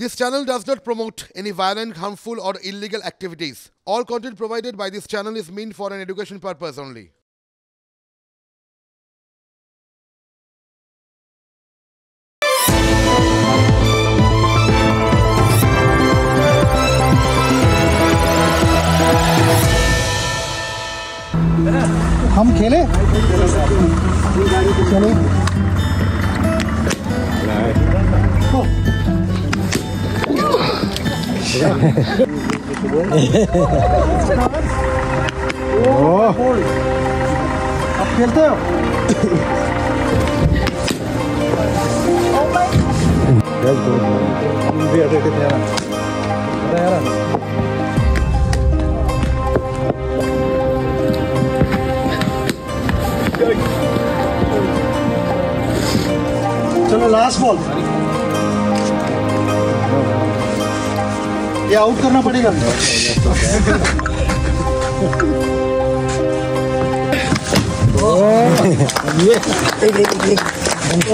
This channel does not promote any violent, harmful, or illegal activities. All content provided by this channel is meant for an education purpose only. हम खेले चले अब खेलते हो चलो last ball ये out करना पड़ेगा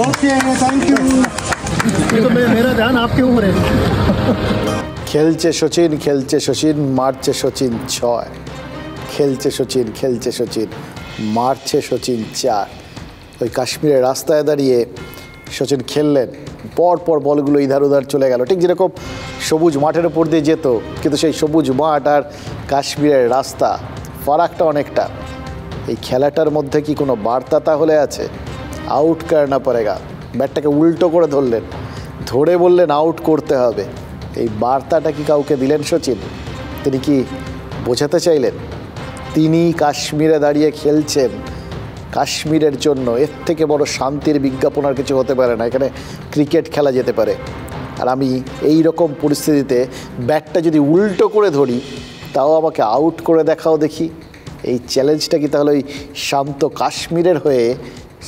ओके थैंक यू तो मेरा ध्यान आपके ऊपर है খেলছে সচিন মারছে সচিন 6 খেলছে সচিন মারছে সচিন 4 ওই কাশ্মীরের রাস্তায় দাঁড়িয়ে সচিন খেললেন পর বলগুলো ইধার উধার চলে গেল ঠিক যেরকম সবুজ মাঠের উপর দিয়ে যেত কিন্তু সেই সবুজ মাঠ আর কাশ্মীরের রাস্তা ফারাকটা অনেকটা এই খেলাটার মধ্যে কি কোনো বার্তা তাহলে আছে আউট করনা পড়েগা ব্যাটটাকে উল্টো করে ধরলেন ধরে বললেন আউট করতে হবে এই বার্তাটা কি কাউকে দিলেন সচিন তিনি কি বোঝাতে চাইলেন তিনি কাশ্মীরে দাঁড়িয়ে খেলছেন কাশ্মীরের জন্য এর থেকে বড় শান্তির বিজ্ঞাপন আর কিছু হতে পারে না এখানে ক্রিকেট খেলা যেতে পারে আর আমি এই রকম পরিস্থিতিতে ব্যাটটা যদি উল্টো করে ধরি তাও আমাকে আউট করে দেখাও দেখি এই চ্যালেঞ্জটা কি তাহলে ওই শান্ত কাশ্মীরের হয়ে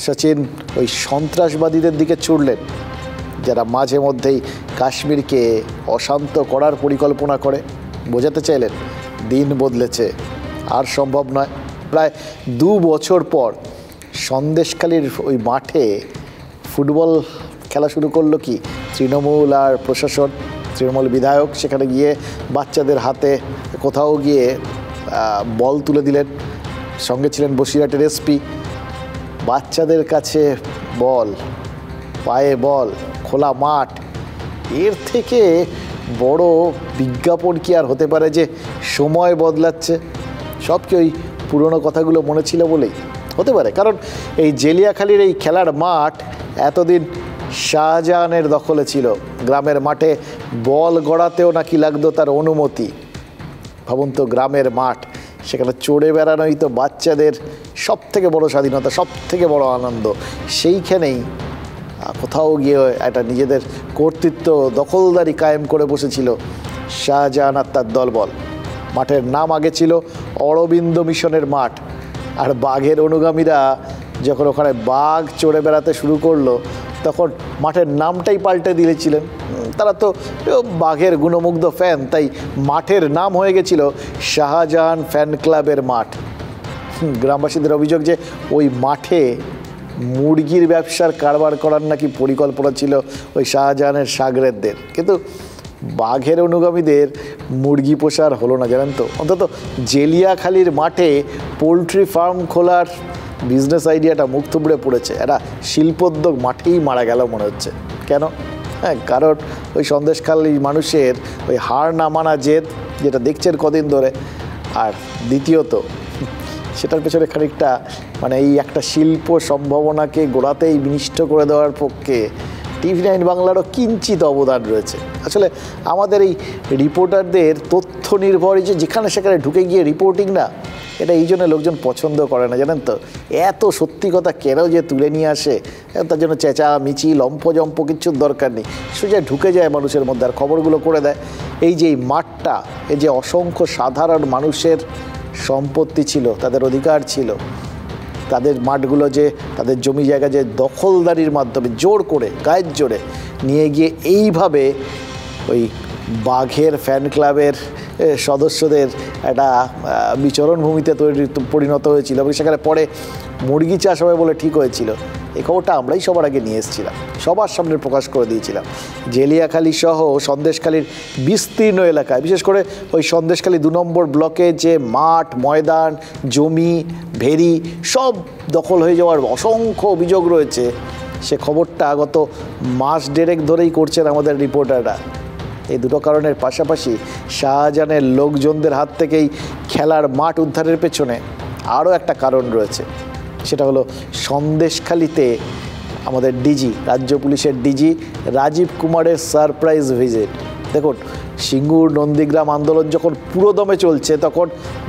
সচিন ওই সন্ত্রাসবাদীদের দিকে ছুড়লেন যারা মাঝে মধ্যেই কাশ্মীরকে অশান্ত করার পরিকল্পনা করে বোঝাতে চাইলেন দিন বদলেছে আর সম্ভব নয় প্রায় 2 বছর পর সন্দেশখালীর ওই মাঠে ফুটবল খেলা শুরু করলো কি তৃণমূল আর প্রশাসন তৃণমূল বিধায়ক সেখানে গিয়ে বাচ্চাদের হাতে কোথাও গিয়ে বল তুলে দিলেন সঙ্গে ছিলেন বসিরহাটের এসপি বাচ্চাদের কাছে বল পায়ে বল খোলা মাঠ এর থেকে বড় বিজ্ঞাপন কি আর হতে পারে যে সময় বদলাচ্ছে সব কি ওই পুরনো কথাগুলো মনে ছিল বলেই হতে পারে কারণ এই জেলিয়াখালীর এই খেলার মাঠ এতদিন শাহজাহানের দখলে ছিল গ্রামের মাঠে বল গড়াতেও নাকি লাগতো তার অনুমতি ভাবুন তো গ্রামের মাঠ সেখানে চড়ে বেড়ানোই তো বাচ্চাদের সব থেকে বড় স্বাধীনতা সব থেকে বড় আনন্দ সেইখানেই কোথাও গিয়ে একটা নিজেদের কর্তৃত্ব দখলদারি কায়েম করে বসেছিল শাহজাহান আর তার দলবল মাঠের নাম আগে ছিল অরবিন্দ মিশনের মাঠ আর বাঘের অনুগামীরা যখন ওখানে বাঘ চড়ে বেড়াতে শুরু করলো তখন মাঠের নামটাই পাল্টে দিয়েছিলেন তারা তো বাঘের গুণমুগ্ধ ফ্যান তাই মাঠের নাম হয়ে গেছিল শাহজাহান ফ্যান ক্লাবের মাঠ গ্রামবাসীদের অভিযোগ যে ওই মাঠে মুরগির ব্যবসার কারবার করার নাকি পরিকল্পনা ছিল ওই শাহজাহানের সাগরেদদের কিন্তু বাঘের অনুগামীদের মুরগি পোষার হলো না জানেন তো অন্তত জেলিয়াখালীর মাঠে পোলট্রি ফার্ম খোলার বিজনেস আইডিয়াটা মুখ থুবড়ে পড়েছে একটা শিল্পোদ্যোগ মাঠেই মারা গেল মনে হচ্ছে কেন হ্যাঁ কারণ ওই সন্দেশখালী মানুষের ওই হার না মানা জেদ যেটা দেখছেন কদিন ধরে আর দ্বিতীয়ত সেটার পেছনে খানিকটা মানে এই একটা শিল্প সম্ভাবনাকে গোড়াতেই বিনিষ্ট করে দেওয়ার পক্ষে TV9 বাংলারও কিঞ্চিত অবদান রয়েছে আসলে আমাদের এই রিপোর্টারদের তথ্য নির্ভর যে যেখানে সেখানে ঢুকে গিয়ে রিপোর্টিং না এটা এই জন্য লোকজন পছন্দ করে না জানেন তো এত সত্যি কথা কেন যে তুলে নিয়ে আসে তার জন্য চেঁচা মিচি লম্ফজম্প কিচ্ছুর দরকার নেই সোজা ঢুকে যায় মানুষের মধ্যে আর খবরগুলো করে দেয় এই যে এই মাঠটা এই যে অসংখ্য সাধারণ মানুষের সম্পত্তি ছিল তাদের অধিকার ছিল তাদের মাঠগুলো যে তাদের জমি জায়গা যে দখলদারির মাধ্যমে জোর করে গায়ের জোরে নিয়ে গিয়ে এইভাবে ওই বাঘের ফ্যান ক্লাবের সদস্যদের একটা বিচরণ ভূমিতে পরিণত হয়েছিল এবং সেখানে পরে মুরগি চাষ হবে বলে ঠিক হয়েছিল এই খবরটা আমরাই সবার আগে নিয়ে এসেছিলাম, সবার সামনে প্রকাশ করে দিয়েছিলাম। জেলিয়াখালী সহ সন্দেশখালীর বিস্তীর্ণ এলাকায়, বিশেষ করে ওই সন্দেশখালী 2 নম্বর ব্লকে যে মাঠ, ময়দান, জমি, ভেরি সব দখল হয়ে যাওয়ার অসংখ্য অভিযোগ রয়েছে, সে খবরটা গত মাস দেড়েক ধরেই করছেন আমাদের রিপোর্টাররা। এই দুটো কারণের পাশাপাশি শাহজাহানের লোকজনদের হাত থেকেই খেলার মাঠ উদ্ধারের পেছনে আরও একটা কারণ রয়েছে, সেটা হলো সন্দেশখালীতে আমাদের ডিজি, রাজ্য পুলিশের ডিজি রাজীব কুমারের সারপ্রাইজ ভিজিট। দেখুন, সিঙ্গুর নন্দীগ্রাম আন্দোলন যখন পুরোদমে চলছে তখন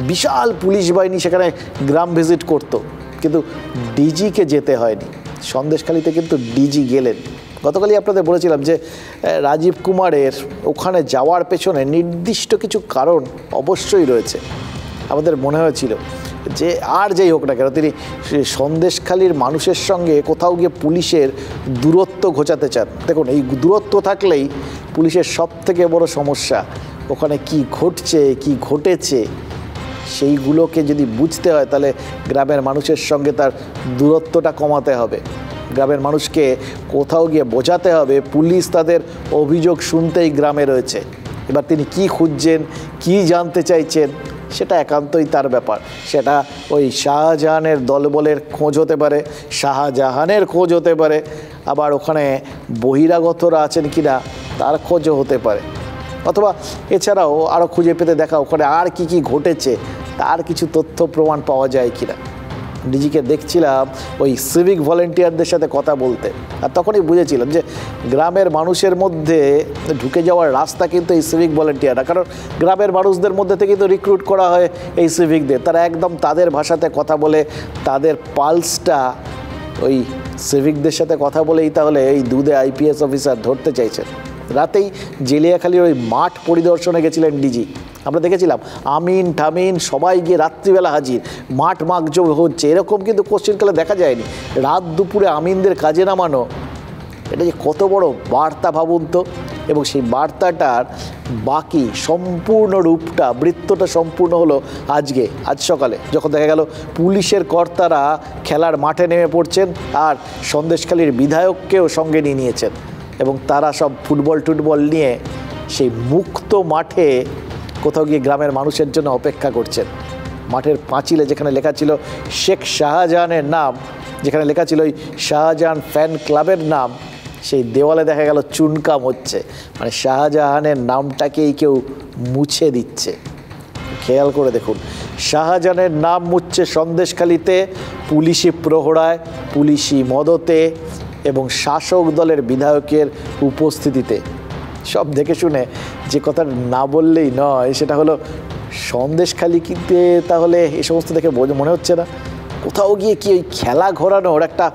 বিশাল পুলিশ বাহিনী সেখানে গ্রাম ভিজিট করতো, কিন্তু ডিজিকে যেতে হয়নি। সন্দেশখালীতে কিন্তু ডিজি গেলেন। গতকালই আপনাদের বলেছিলাম যে রাজীব কুমারের ওখানে যাওয়ার পেছনে নির্দিষ্ট কিছু কারণ অবশ্যই রয়েছে। আমাদের মনে হয়েছিল যে আর যেই হোক না কেন তিনি সন্দেশখালীর মানুষের সঙ্গে কোথাও গিয়ে পুলিশের দূরত্ব ঘোচাতে চান। দেখুন, এই দূরত্ব থাকলেই পুলিশের সবথেকে বড় সমস্যা ওখানে কি ঘটছে, কি ঘটেছে সেইগুলোকে যদি বুঝতে হয় তাহলে গ্রামের মানুষের সঙ্গে তার দূরত্বটা কমাতে হবে। গ্রামের মানুষকে কোথাও গিয়ে বোঝাতে হবে পুলিশ তাদের অভিযোগ শুনতেই গ্রামে রয়েছে। এবার তিনি কি খুঁজছেন, কি জানতে চাইছেন সেটা একান্তই তার ব্যাপার। সেটা ওই শাহজাহানের দলবলের খোঁজ হতে পারে, শাহজাহানের খোঁজ হতে পারে, আবার ওখানে বহিরাগতরা আছেন কিনা তার খোঁজও হতে পারে, অথবা এছাড়াও আরও খুঁজে পেতে দেখা ওখানে আর কি কি ঘটেছে তার কিছু তথ্য প্রমাণ পাওয়া যায় কিনা। ডিজিকে দেখছিলাম ওই সিভিক ভলেন্টিয়ারদের সাথে কথা বলতে, আর তখনই বুঝেছিলাম যে গ্রামের মানুষের মধ্যে ঢুকে যাওয়ার রাস্তা কিন্তু এই সিভিক ভলেন্টিয়াররা, কারণ গ্রামের মানুষদের মধ্যে থেকে তো রিক্রুট করা হয় এই সিভিকদের। তারা একদম তাদের ভাষাতে কথা বলে তাদের পালসটা ওই সিভিকদের সাথে কথা বলেই তাহলে এই দুধে আইপিএস অফিসার ধরতে চাইছেন। রাতেই জেলিয়াখালীর ওই মাঠ পরিদর্শনে গেছিলেন ডিজি। আমরা দেখেছিলাম আমিন ঠামিন সবাই গিয়ে রাত্রিবেলা হাজির, মাঠ মাগজোগ হচ্ছে, এরকম কিন্তু কোশ্চেনকালে দেখা যায়নি। রাত দুপুরে আমিনদের কাজে নামানো, এটা যে কত বড় বার্তা ভাবুন তো। এবং সেই বার্তাটার বাকি সম্পূর্ণ রূপটা, বৃত্তটা সম্পূর্ণ হলো আজ সকালে, যখন দেখা গেল পুলিশের কর্তারা খেলার মাঠে নেমে পড়ছেন আর সন্দেশখালীর বিধায়ককেও সঙ্গে নিয়ে নিয়েছেন, এবং তারা সব ফুটবল নিয়ে সেই মুক্ত মাঠে কোথাও গিয়ে গ্রামের মানুষের জন্য অপেক্ষা করছেন। মাঠের পাঁচিলে যেখানে লেখা ছিল শেখ শাহজাহানের নাম, যেখানে লেখা ছিল ওই শাহজাহান ফ্যান ক্লাবের নাম, সেই দেওয়ালে দেখা গেল চুনকাম হচ্ছে, মানে শাহজাহানের নামটাকেই কেউ মুছে দিচ্ছে। খেয়াল করে দেখুন, শাহজাহানের নাম মুছছে সন্দেশখালীতে পুলিশি প্রহরায়, পুলিশি মদতে এবং শাসক দলের বিধায়কের উপস্থিতিতে। সব দেখে শুনে যে কথা না বললেই নয়, সেটা হলো সন্দেশখালীতে তাহলে এই সমস্ত দেখে মনে হচ্ছে না কোথাও গিয়ে কি ওই খেলা ঘোরানোর একটা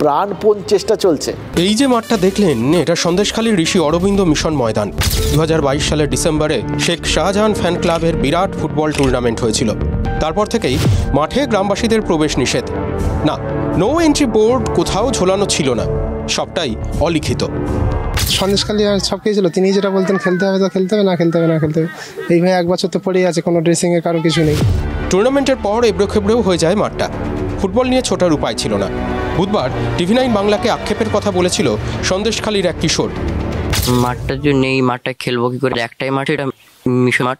প্রাণপণ চেষ্টা চলছে। এই যে মাঠটা দেখলেন, এটা সন্দেশখালীর ঋষি অরবিন্দ মিশন ময়দান। 2022 সালের ডিসেম্বরে শেখ শাহজাহান ফ্যান ক্লাবের বিরাট ফুটবল টুর্নামেন্ট হয়েছিল। তারপর থেকেই মাঠে গ্রামবাসীদের প্রবেশ নিষেধ। না, নো এন্ট্রি বোর্ড কোথাও ঝোলানো ছিল না, সবটাই অলিখিত। সন্দেশখালী আর সব কিছু ছিল, তিনি যেটা বলতেন খেলতে হবে তো খেলতে হবে, না খেলতে হবে না খেলতে হবে। এই ভাই 1 বছর তো পড়েই আছে, কোনো ড্রেসিংয়ে কারো কিছু নেই। টুর্নামেন্টের পর এবড়োখেবড়েও হয়ে যায় মাঠটা। ফুটবল নিয়ে ছোটার উপায় ছিল না। বুধবার TV9 বাংলাকে আক্ষেপের কথা বলেছিল সন্দেশখালীর এক কিশোর। মাঠটা যে নেই, মাঠটা খেলবো কি করে? একটাই মাঠ, এটা মিশন মাঠ,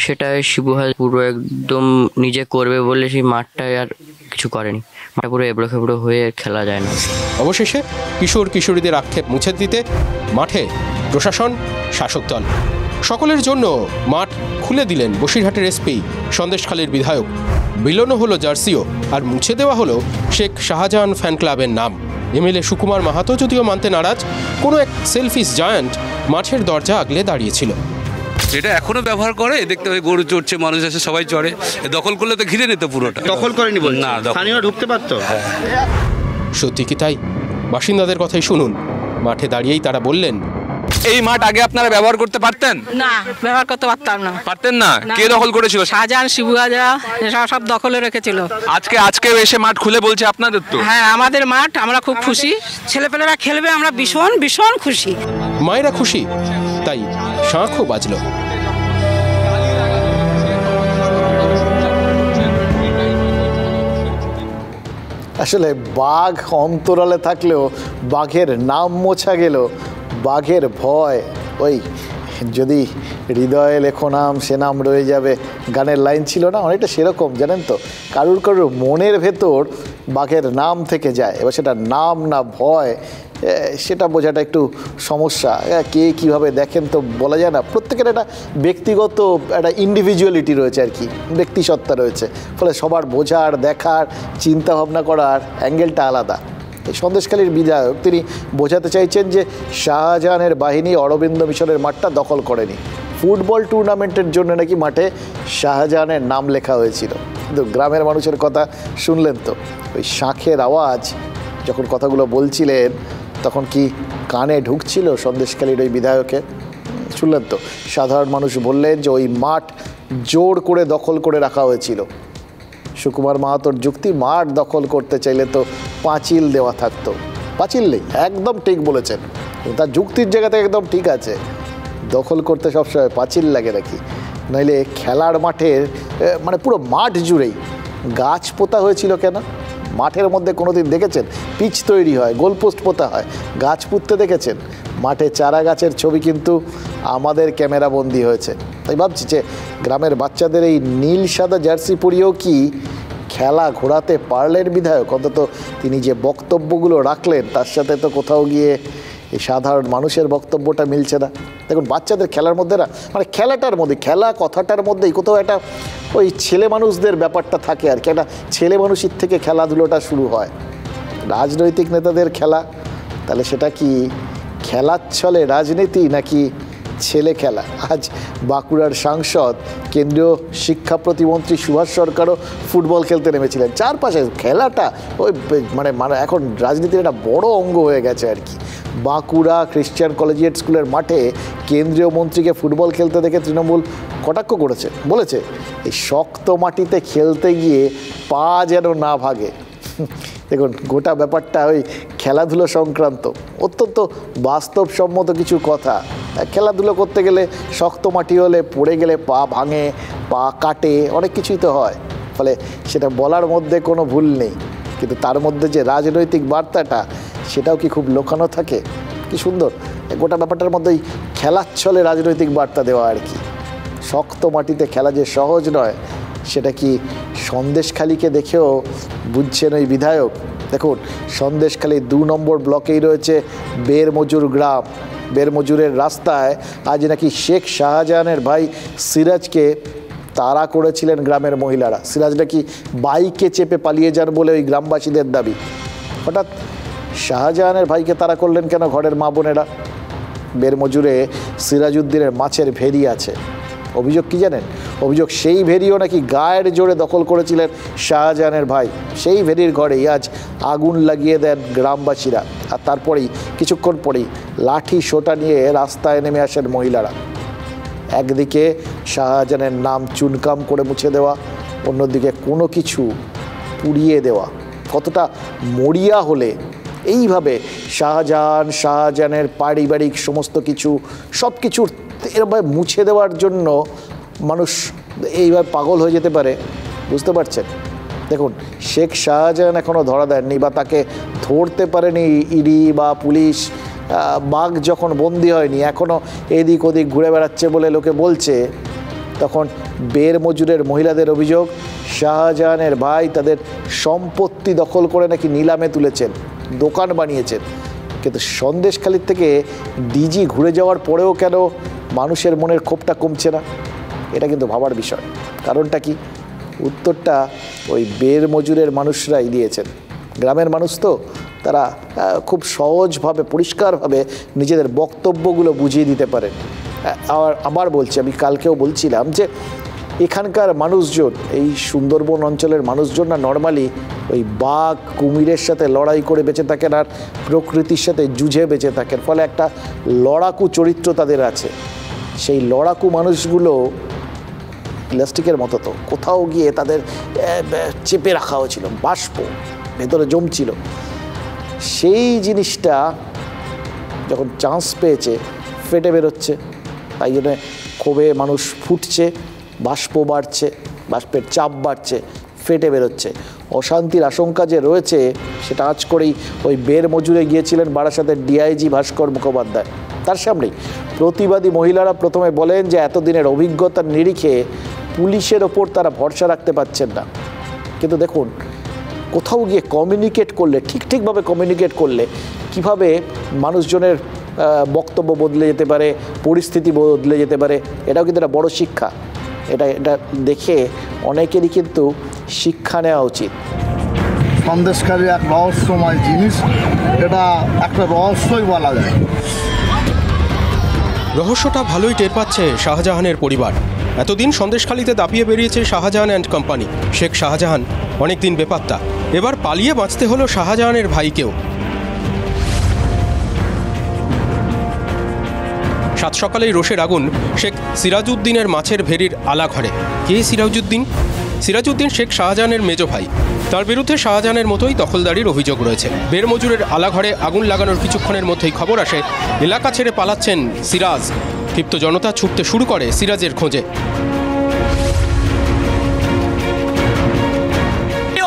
সেটা শিবুহাল পুরো একদম নিজে করবে বলে সেই মাঠটায় আর কিছু করেনি। মাঠটা পুরো এবড়ো হয়ে খেলা যায় না। অবশেষে কিশোর কিশোরীদের আক্ষেপ মুছে দিতে মাঠে প্রশাসন, শাসক দল সকলের জন্য মাঠ খুলে দিলেন বসিরহাটের এসপি, সন্দেশখালীর বিধায়ক। বিলোনো হলো জার্সিও, আর মুছে দেওয়া হলো শেখ শাহজাহান ফ্যান ক্লাবের নাম। MLA সুকুমার মাহাতো যদিও মানতে নারাজ, কোনো এক সেলফিশ জায়ান্ট মাঠের দরজা আগলে দাঁড়িয়েছিল। এটা এখনো ব্যবহার করে, দেখতে হয় গরু চড়ছে, মানুষ এসে সবাই চড়ে। দখল করলে তো ঘিরে নিত পুরোটা। দখল করেনি বল না, স্থানীয় ঢুকতে পারতো। সত্যি কি তাই? বাসিন্দাদের কথাই শুনুন। মাঠে দাঁড়িয়েই তারা বললেন, এই মাঠ আগে আপনারা ব্যবহার করতে পারতেন না? ব্যবহার করতে পারতাম না। পারতেন না? কে দখল করেছিল? শাহজাহান, শিবুরাজা এসব সব দখলে রেখেছিল। আজকে এসে মাঠ খুলে বলছে আপনাদের তো। হ্যাঁ, আমাদের মাঠ, আমরা খুব খুশি, ছেলেপেলেরা খেলবে, আমরা ভীষণ ভীষণ খুশি। মায়েরা খুশি, তাই শাঁখও বাজল। আসলে বাঘ অন্তরালে থাকলেও বাঘের নাম মোছা গেল, বাঘের ভয় ওই যদি হৃদয়ে লেখো নাম সে নাম রয়ে যাবে, গানের লাইন ছিল না, অনেকটা সেরকম জানেন তো। কারুর কারুর মনের ভেতর বাঘের নাম থেকে যায়, এবার সেটা নাম না ভয় সেটা বোঝাটা একটু সমস্যা। কে কীভাবে দেখেন তো বলা যায় না, প্রত্যেকের একটা ব্যক্তিগত একটা ইন্ডিভিজুয়ালিটি রয়েছে আর কি, ব্যক্তিসত্তা রয়েছে, ফলে সবার বোঝার দেখার চিন্তা ভাবনা করার অ্যাঙ্গেলটা আলাদা। এই সন্দেশখালীর বিধায়ক তিনি বোঝাতে চাইছেন যে শাহজাহানের বাহিনী অরবিন্দ মিশনের মাঠটা দখল করেনি, ফুটবল টুর্নামেন্টের জন্য নাকি মাঠে শাহজাহানের নাম লেখা হয়েছিল। কিন্তু গ্রামের মানুষের কথা শুনলেন তো, ওই শাঁখের আওয়াজ যখন কথাগুলো বলছিলেন তখন কি কানে ঢুকছিল সন্দেশখালীর ওই বিধায়কের? শুনলেন তো, সাধারণ মানুষ বললেন যে ওই মাঠ জোর করে দখল করে রাখা হয়েছিল। সুকুমার মাহাতোর যুক্তি, মাঠ দখল করতে চাইলে তো পাঁচিল দেওয়া থাকতো, পাঁচিল নেই, একদম ঠিক বলেছেন, তার যুক্তির জায়গাতে একদম ঠিক আছে। দখল করতে সবসময় পাঁচিল লাগে নাকি? নইলে খেলার মাঠের মানে পুরো মাঠ জুড়েই গাছ পোতা হয়েছিল কেন? মাঠের মধ্যে কোনো দিন দেখেছেন পিচ তৈরি হয়, গোলপোস্ট পোতা হয়, গাছ পুঁততে দেখেছেন? মাঠে চারা গাছের ছবি কিন্তু আমাদের ক্যামেরা বন্দি হয়েছে। তাই ভাবছি যে গ্রামের বাচ্চাদের এই নীল সাদা জার্সি পরিয়েও কি খেলা ঘোরাতে পারলেন বিধায়ক? অন্তত তিনি যে বক্তব্যগুলো রাখলেন তার সাথে তো কোথাও গিয়ে এই সাধারণ মানুষের বক্তব্যটা মিলছে না। দেখুন, বাচ্চাদের খেলার মধ্যে না, মানে খেলাটার মধ্যে, খেলা কথাটার মধ্যেই কোথাও একটা ওই ছেলে মানুষদের ব্যাপারটা থাকে আর কি, একটা ছেলে মানুষের থেকে খেলাধুলোটা শুরু হয়। রাজনৈতিক নেতাদের খেলা, তাহলে সেটা কি খেলার ছলে রাজনীতি নাকি ছেলে খেলা? আজ বাঁকুড়ার সাংসদ কেন্দ্রীয় শিক্ষা প্রতিমন্ত্রী সুভাষ সরকারও ফুটবল খেলতে নেমেছিলেন। চারপাশে খেলাটা ওই মানে এখন রাজনীতির একটা বড় অঙ্গ হয়ে গেছে আর কি। বাঁকুড়া খ্রিস্টান কলেজিয়েট স্কুলের মাঠে কেন্দ্রীয় মন্ত্রীকে ফুটবল খেলতে দেখে তৃণমূল কটাক্ষ করেছে, বলেছে এই শক্ত মাটিতে খেলতে গিয়ে পা যেন না ভাগে। দেখুন, গোটা ব্যাপারটা ওই খেলাধুলো সংক্রান্ত, অত্যন্ত বাস্তবসম্মত কিছু কথা। খেলাধুলো করতে গেলে শক্ত মাটি হলে পড়ে গেলে পা ভাঙে, পা কাটে, অনেক কিছুই তো হয়, ফলে সেটা বলার মধ্যে কোনো ভুল নেই। কিন্তু তার মধ্যে যে রাজনৈতিক বার্তাটা সেটাও কি খুব লোকানো থাকে? কি সুন্দর গোটা ব্যাপারটার মধ্যেই খেলার ছলে রাজনৈতিক বার্তা দেওয়া আর কি। শক্ত মাটিতে খেলা যে সহজ নয় সেটা কি সন্দেশখালীকে দেখেও বুঝছেন ওই বিধায়ক? দেখুন, সন্দেশখালী 2 নম্বর ব্লকেই রয়েছে বেরমজুর গ্রাম। বেরমজুরের রাস্তায় আজ নাকি শেখ শাহজাহানের ভাই সিরাজকে তাড়া করেছিলেন গ্রামের মহিলারা। সিরাজ নাকি বাইকে চেপে পালিয়ে যান বলে ওই গ্রামবাসীদের দাবি। হঠাৎ শাহজাহানের ভাইকে তাড়া করলেন কেন ঘরের মা বোনেরা? বেরমজুরে সিরাজউদ্দিনের মাছের ভেরি আছে। অভিযোগ কি জানেন? অভিযোগ সেই ভেরিও নাকি গায়ের জোরে দখল করেছিলেন শাহজাহানের ভাই। সেই ভেরির ঘরেই আজ আগুন লাগিয়ে দেন গ্রামবাসীরা, আর তারপরেই কিছুক্ষণ পরেই লাঠি সোটা নিয়ে রাস্তায় নেমে আসেন মহিলারা। একদিকে শাহজাহানের নাম চুনকাম করে মুছে দেওয়া, অন্যদিকে কোনো কিছু পুড়িয়ে দেওয়া। কতটা মরিয়া হলে এইভাবে শাহজাহানের পারিবারিক সমস্ত কিছু সব কিছুর এরভাবে মুছে দেওয়ার জন্য মানুষ এইভাবে পাগল হয়ে যেতে পারে, বুঝতে পারছেন? দেখুন, শেখ শাহজাহান এখনও ধরা দেননি বা তাকে ধরতে পারেনি ইডি বা পুলিশ। বাঘ যখন বন্দি হয়নি, এখনও এদিক ওদিক ঘুরে বেড়াচ্ছে বলে লোকে বলছে। তখন বেরমজুরের মহিলাদের অভিযোগ, শাহজাহানের ভাই তাদের সম্পত্তি দখল করে নাকি নিলামে তুলেছেন, দোকান বানিয়েছেন। কিন্তু সন্দেশখালীর থেকে ডিজি ঘুরে যাওয়ার পরেও কেন মানুষের মনের ক্ষোভটা কমছে না? এটা কিন্তু ভাবার বিষয়। কারণটা কি? উত্তরটা ওই বেরমজুরের মানুষরাই দিয়েছেন। গ্রামের মানুষ তো, তারা খুব সহজভাবে পরিষ্কারভাবে নিজেদের বক্তব্যগুলো বুঝিয়ে দিতে পারেন। আবার বলছি, আমি কালকেও বলছিলাম যে এখানকার মানুষজন, এই সুন্দরবন অঞ্চলের মানুষজন না নর্মালি ওই বাঘ কুমিরের সাথে লড়াই করে বেঁচে থাকেন আর প্রকৃতির সাথে যুঝে বেঁচে থাকেন, ফলে একটা লড়াকু চরিত্র তাদের আছে। সেই লড়াকু মানুষগুলো প্লাস্টিকের মতো, তো কোথাও গিয়ে তাদের চেপে রাখা হয়েছিল, বাষ্প ভেতরে জমছিল। সেই জিনিসটা যখন চান্স পেয়েছে ফেটে বেরোচ্ছে, তাই জন্য ক্ষোভে মানুষ ফুটছে, বাষ্প বাড়ছে, বাষ্পের চাপ বাড়ছে, ফেটে বেরোচ্ছে। অশান্তির আশঙ্কা যে রয়েছে সেটা আজ করেই ওই বের মজুরে গিয়েছিলেন বারাসাতের ডিআইজি ভাস্কর মুখোপাধ্যায়। তার সামনেই প্রতিবাদী মহিলারা প্রথমে বলেন যে এতদিনের অভিজ্ঞতার নিরিখে পুলিশের ওপর তারা ভরসা রাখতে পারছেন না। কিন্তু দেখুন, কোথাও গিয়ে কমিউনিকেট করলে, ঠিকভাবে কমিউনিকেট করলে কিভাবে মানুষজনের বক্তব্য বদলে যেতে পারে, পরিস্থিতি বদলে যেতে পারে, এটাও কিন্তু একটা বড় শিক্ষা। এটা দেখে অনেকেরই কিন্তু শিক্ষা নেওয়া উচিত। সন্দেশখালী এক রহস্যময় জিনিস, এটা একটা রহস্যই বলা যায়। রহস্যটা ভালোই টের পাচ্ছে শাহজাহানের পরিবার। এতদিন সন্দেশখালীতে দাপিয়ে বেরিয়েছে শাহজাহান অ্যান্ড কোম্পানি। শেখ শাহজাহান অনেকদিন বেপাত্তা, এবার পালিয়ে বাঁচতে হলো শাহজাহানের ভাইকেও। সাত সকালেই রোষের আগুন শেখ সিরাজউদ্দিনের মাছের ভেরির আলাঘরে। কে সিরাজউদ্দিন? সিরাজউদ্দিন শেখ শাহজাহানের মেজ ভাই। তার বিরুদ্ধে শাহজাহানের মতোই দখলদারির অভিযোগ রয়েছে। বের মজুরের আলাঘরে আগুন লাগানোর কিছুক্ষণের মধ্যেই খবর আসে এলাকা ছেড়ে পালাচ্ছেন সিরাজ। ক্ষিপ্ত জনতা ছুটতে শুরু করে সিরাজের খোঁজে।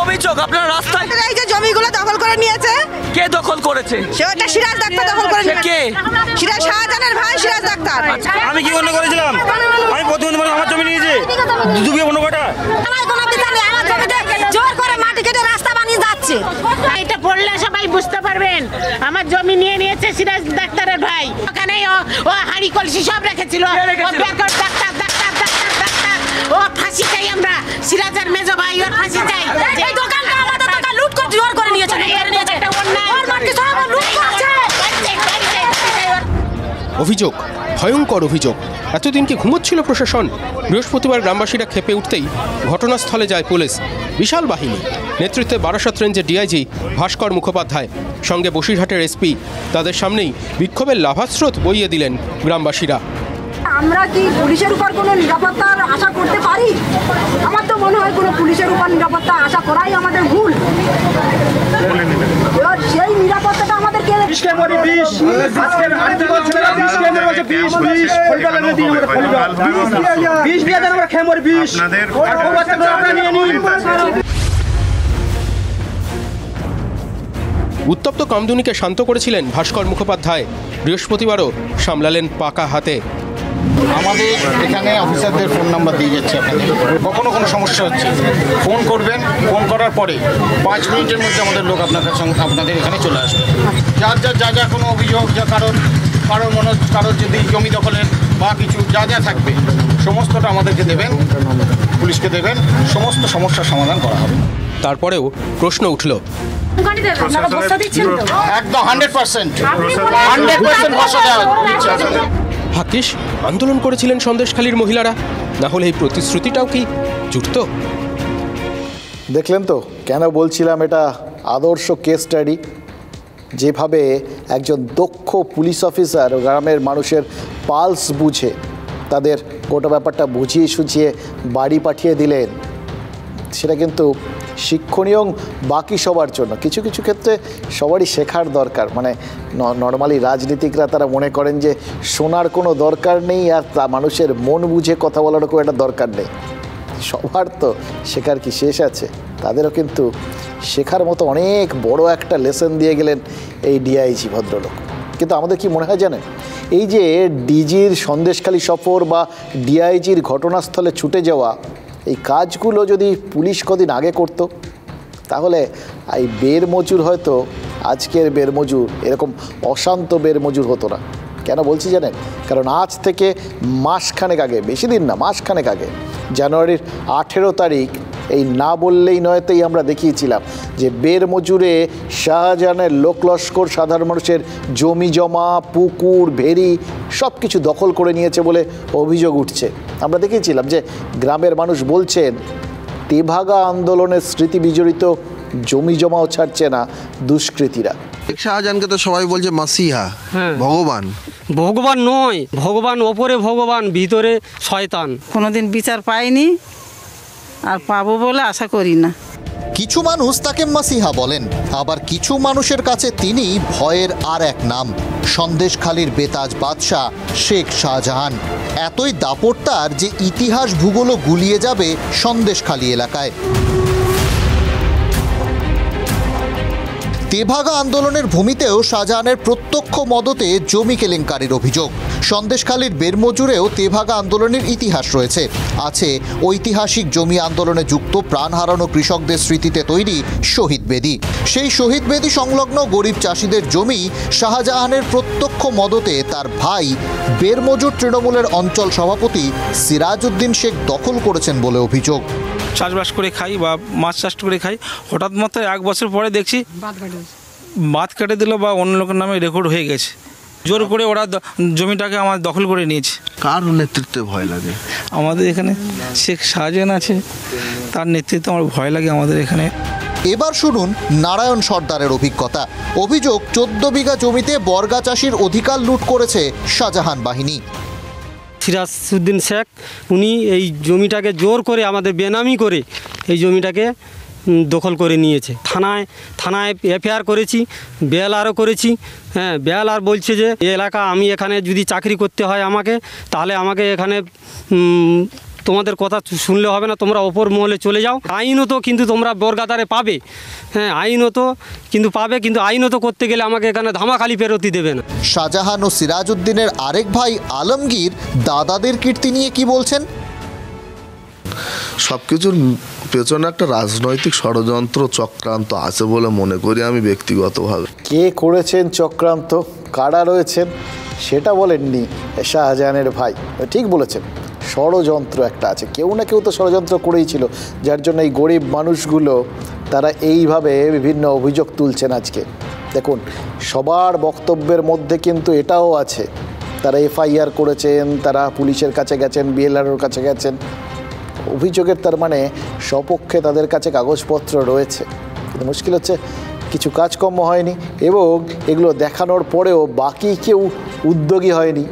অভিযোগ আপনার রাস্তায় এই যে জমিগুলো দখল করে নিয়েছে, কে দখল করেছে? সেটা সিরাজ ডাক্তার দখল করে নিয়েছে। কে? সিরাজ শাহজাহানের ভাই সিরাজ ডাক্তার। আমি কি মনে করেছিলাম আমি প্রতিবন্ধী মানুষ, আমার জমি নিয়েছে 2 বিঘা 15 কাঠা। আমার কোনো বিচার নেই, আমার জমিতে জোর করে মাটি কেটে রাস্তা বানিয়ে যাচ্ছে। এটা পড়লে সবাই বুঝতে পারবেন আমার জমি নিয়ে নিয়েছে সিরাজ ডাক্তারের ভাই। ওখানে ও হাড়ি কলসি সব রেখেছিল। ও ফাঁসি চাই আমরা, সিরাজের মেজ ভাই, ওর ফাঁসি চাই। এই দোকানটা আমাদের দোকান লুট করে জোর করে নিয়েছে। অভিযোগ, ভয়ঙ্কর অভিযোগ। এতদিন কি ঘুমোচ্ছিল প্রশাসন? বৃহস্পতিবার গ্রামবাসীরা ক্ষেপে উঠতেই ঘটনাস্থলে যায় পুলিশ। বিশাল বাহিনী, নেতৃত্বে বারাসাত রেঞ্জের ডিআইজি ভাস্কর মুখোপাধ্যায়, সঙ্গে বসিরহাটের এসপি। তাদের সামনেই বিক্ষোভের লাভাস্রোত বইয়ে দিলেন গ্রামবাসীরা। আমরা কি পুলিশের উপর কোনো নিরাপত্তার আশা করতে পারি? আমার তো মনে হয় কোনো পুলিশের উপর নিরাপত্তা আশা করাই আমাদের ভুল। সেই নিরাপত্তাটা আমাদেরকে উত্তপ্ত কামদুনিকে শান্ত করেছিলেন ভাস্কর মুখোপাধ্যায়। বৃহস্পতিবারও সামলালেন পাকা হাতে। আমাদের এখানে অফিসারদের ফোন নাম্বার দিয়ে যাচ্ছে আপনাদের। কখনো কোনো সমস্যা হচ্ছে ফোন করবেন, ফোন করার পরে 5 মিনিটের মধ্যে আমাদের লোক আপনাদের এখানে চলে আসবে। যা কোনো অভিযোগ, যা কারোর যদি জমি দখলের বা কিছু যা থাকবে সমস্তটা আমাদেরকে দেবেন, পুলিশকে দেবেন, সমস্ত সমস্যার সমাধান করা হবে। তারপরেও প্রশ্ন উঠল, একদম 100% ভরসা দেওয়া হচ্ছে। ভাগ্যিস আন্দোলন করেছিলেন সন্দেশখালীর মহিলারা, না হলে এই প্রতিশ্রুতিটাও কি জুটত? দেখলেন তো কেন বলছিলাম এটা আদর্শ কেস স্টাডি। যেভাবে একজন দক্ষ পুলিশ অফিসার গ্রামের মানুষের পালস বুঝে তাদের গোটা ব্যাপারটা বুঝিয়ে সুঝিয়ে বাড়ি পাঠিয়ে দিলেন, সেটা কিন্তু শিক্ষণীয় বাকি সবার জন্য। কিছু কিছু ক্ষেত্রে সবারই শেখার দরকার। মানে নর্মালি রাজনীতিকরা তারা মনে করেন যে শোনার কোনো দরকার নেই, আর তা মানুষের মন বুঝে কথা বলারও কোনো একটা দরকার নেই। সবার তো শেখার কি শেষ আছে? তাদেরও কিন্তু শেখার মতো অনেক বড় একটা লেসন দিয়ে গেলেন এই ডিআইজি ভদ্রলোক। কিন্তু আমাদের কি মনে হয় জানেন, এই যে ডিজির সন্দেশখালী সফর বা ডিআইজির ঘটনাস্থলে ছুটে যাওয়া, এই কাজগুলো যদি পুলিশ কদিন আগে করত, তাহলে এই বের মজুর হয়তো আজকের বের মজুর এরকম অশান্ত বের মজুর হতো না। কেন বলছি জানেন? কারণ আজ থেকে মাসখানেক আগে, বেশি দিন না, মাসখানেক আগে, জানুয়ারির 18 তারিখ, এই না বললেই নয়তেই আমরা দেখিয়েছিলাম যে বের মজুরে শাহজাহানের লোকলস্কর সাধারণ মানুষের জমি জমা, পুকুর, ভেরি সব কিছু দখল করে নিয়েছে বলে অভিযোগ উঠছে। আমরা দেখিয়েছিলাম যে গ্রামের মানুষ বলছেন তেভাগা আন্দোলনের স্মৃতি বিজড়িত জমি জমাও ছাড়ছে না দুষ্কৃতীরা। শাহজাহানকে তো সবাই বলছে মাসিহা, ভগবান। ভগবান নয়, ভগবান ওপরে, ভগবান ভিতরে শয়তান। কোনোদিন বিচার পাইনি আর পাবো বলে আশা করি না। কিছু মানুষ তাকে মাসিহা বলেন, আবার কিছু মানুষের কাছে তিনি ভয়ের আর এক নাম, সন্দেশখালীর বেতাজ বাদশাহ শেখ শাহজাহান। এতই দাপট তার যে ইতিহাস ভূগোলও গুলিয়ে যাবে সন্দেশখালী এলাকায়। তেভাগা আন্দোলনের ভূমিতেও শাহজাহানের প্রত্যক্ষ মদতে জমি কেলেঙ্কারির অভিযোগ। সন্দেশখালীর বেরমজুরেও তেভাগা আন্দোলনের ইতিহাস রয়েছে। আছে ঐতিহাসিক জমি আন্দোলনে যুক্ত প্রাণ হারানো কৃষকদের স্মৃতিতে তৈরি শহীদ বেদি। সেই শহীদ বেদি সংলগ্ন গরিব চাষিদের জমি শাহজাহানের প্রত্যক্ষ মদতে তার ভাই বেরমজুর তৃণমূলের অঞ্চল সভাপতি সিরাজউদ্দিন শেখ দখল করেছেন বলে অভিযোগ। চাষবাস করে খাই বা মাছ চাষ করে খাই, হঠাৎ মাত্র 1 বছর পরে দেখছি বাঁধ কেটে দিল বা অন্য লোকের নামে রেকর্ড হয়ে গেছে। জোর করে ওরা জমিটাকে আমার দখল করে নিয়েছে। কার নেতৃত্বে ভয় লাগে? আমাদের এখানে শেখ শাহজাহান আছে, তার নেতৃত্বে আমার ভয় লাগে আমাদের এখানে। এবার শুনুন নারায়ণ সর্দারের অভিজ্ঞতা। অভিযোগ 14 বিঘা জমিতে বর্গা চাষির অধিকার লুট করেছে শাহজাহান বাহিনী। সিরাজউদ্দিন শেখ উনি এই জমিটাকে জোর করে আমাদের বেনামি করে এই জমিটাকে দখল করে নিয়েছে। থানায় এফআইআর করেছি, বিএলআরও করেছি। হ্যাঁ, বিএলআর বলছে যে এই এলাকা আমি এখানে যদি চাকরি করতে হয় আমাকে, তাহলে আমাকে এখানে তোমাদের কথা শুনলে হবে না, তোমরা ওপর মহলে চলে যাও। আইনত কিন্তু তোমরা বর্গাদারে পাবে, হ্যাঁ আইনত কিন্তু পাবে, কিন্তু আইনত করতে গেলে আমাকে এখানে ধামাখালি ফেরতি দেবে না। শাহজাহান ও সিরাজউদ্দিনের আরেক ভাই আলমগীর দাদাদের কীর্তি নিয়ে কি বলছেন? সবকিছুর পেছনে একটা রাজনৈতিক ষড়যন্ত্র চক্রান্ত আছে বলে মনে করি আমি ব্যক্তিগতভাবে। কে করেছেন চক্রান্ত, কারা রয়েছেন সেটা বলেননি শাহজাহানের ভাই। ঠিক বলেছেন, ষড়যন্ত্র একটা আছে, কেউ না কেউ তো ষড়যন্ত্র করেই ছিল, যার জন্য এই গরিব মানুষগুলো তারা এইভাবে বিভিন্ন অভিযোগ তুলছেন আজকে। দেখুন, সবার বক্তব্যের মধ্যে কিন্তু এটাও আছে, তারা এফআইআর করেছেন, তারা পুলিশের কাছে গেছেন, বিএলআরওর কাছে গেছেন, অভিযোগের তার মানে সপক্ষে তাদের কাছে কাগজপত্র রয়েছে। কিন্তু মুশকিল হচ্ছে কিছু কাজকর্ম হয়নি, এবং এগুলো দেখানোর পরেও বাকি কেউ উদ্যোগী হয়নি,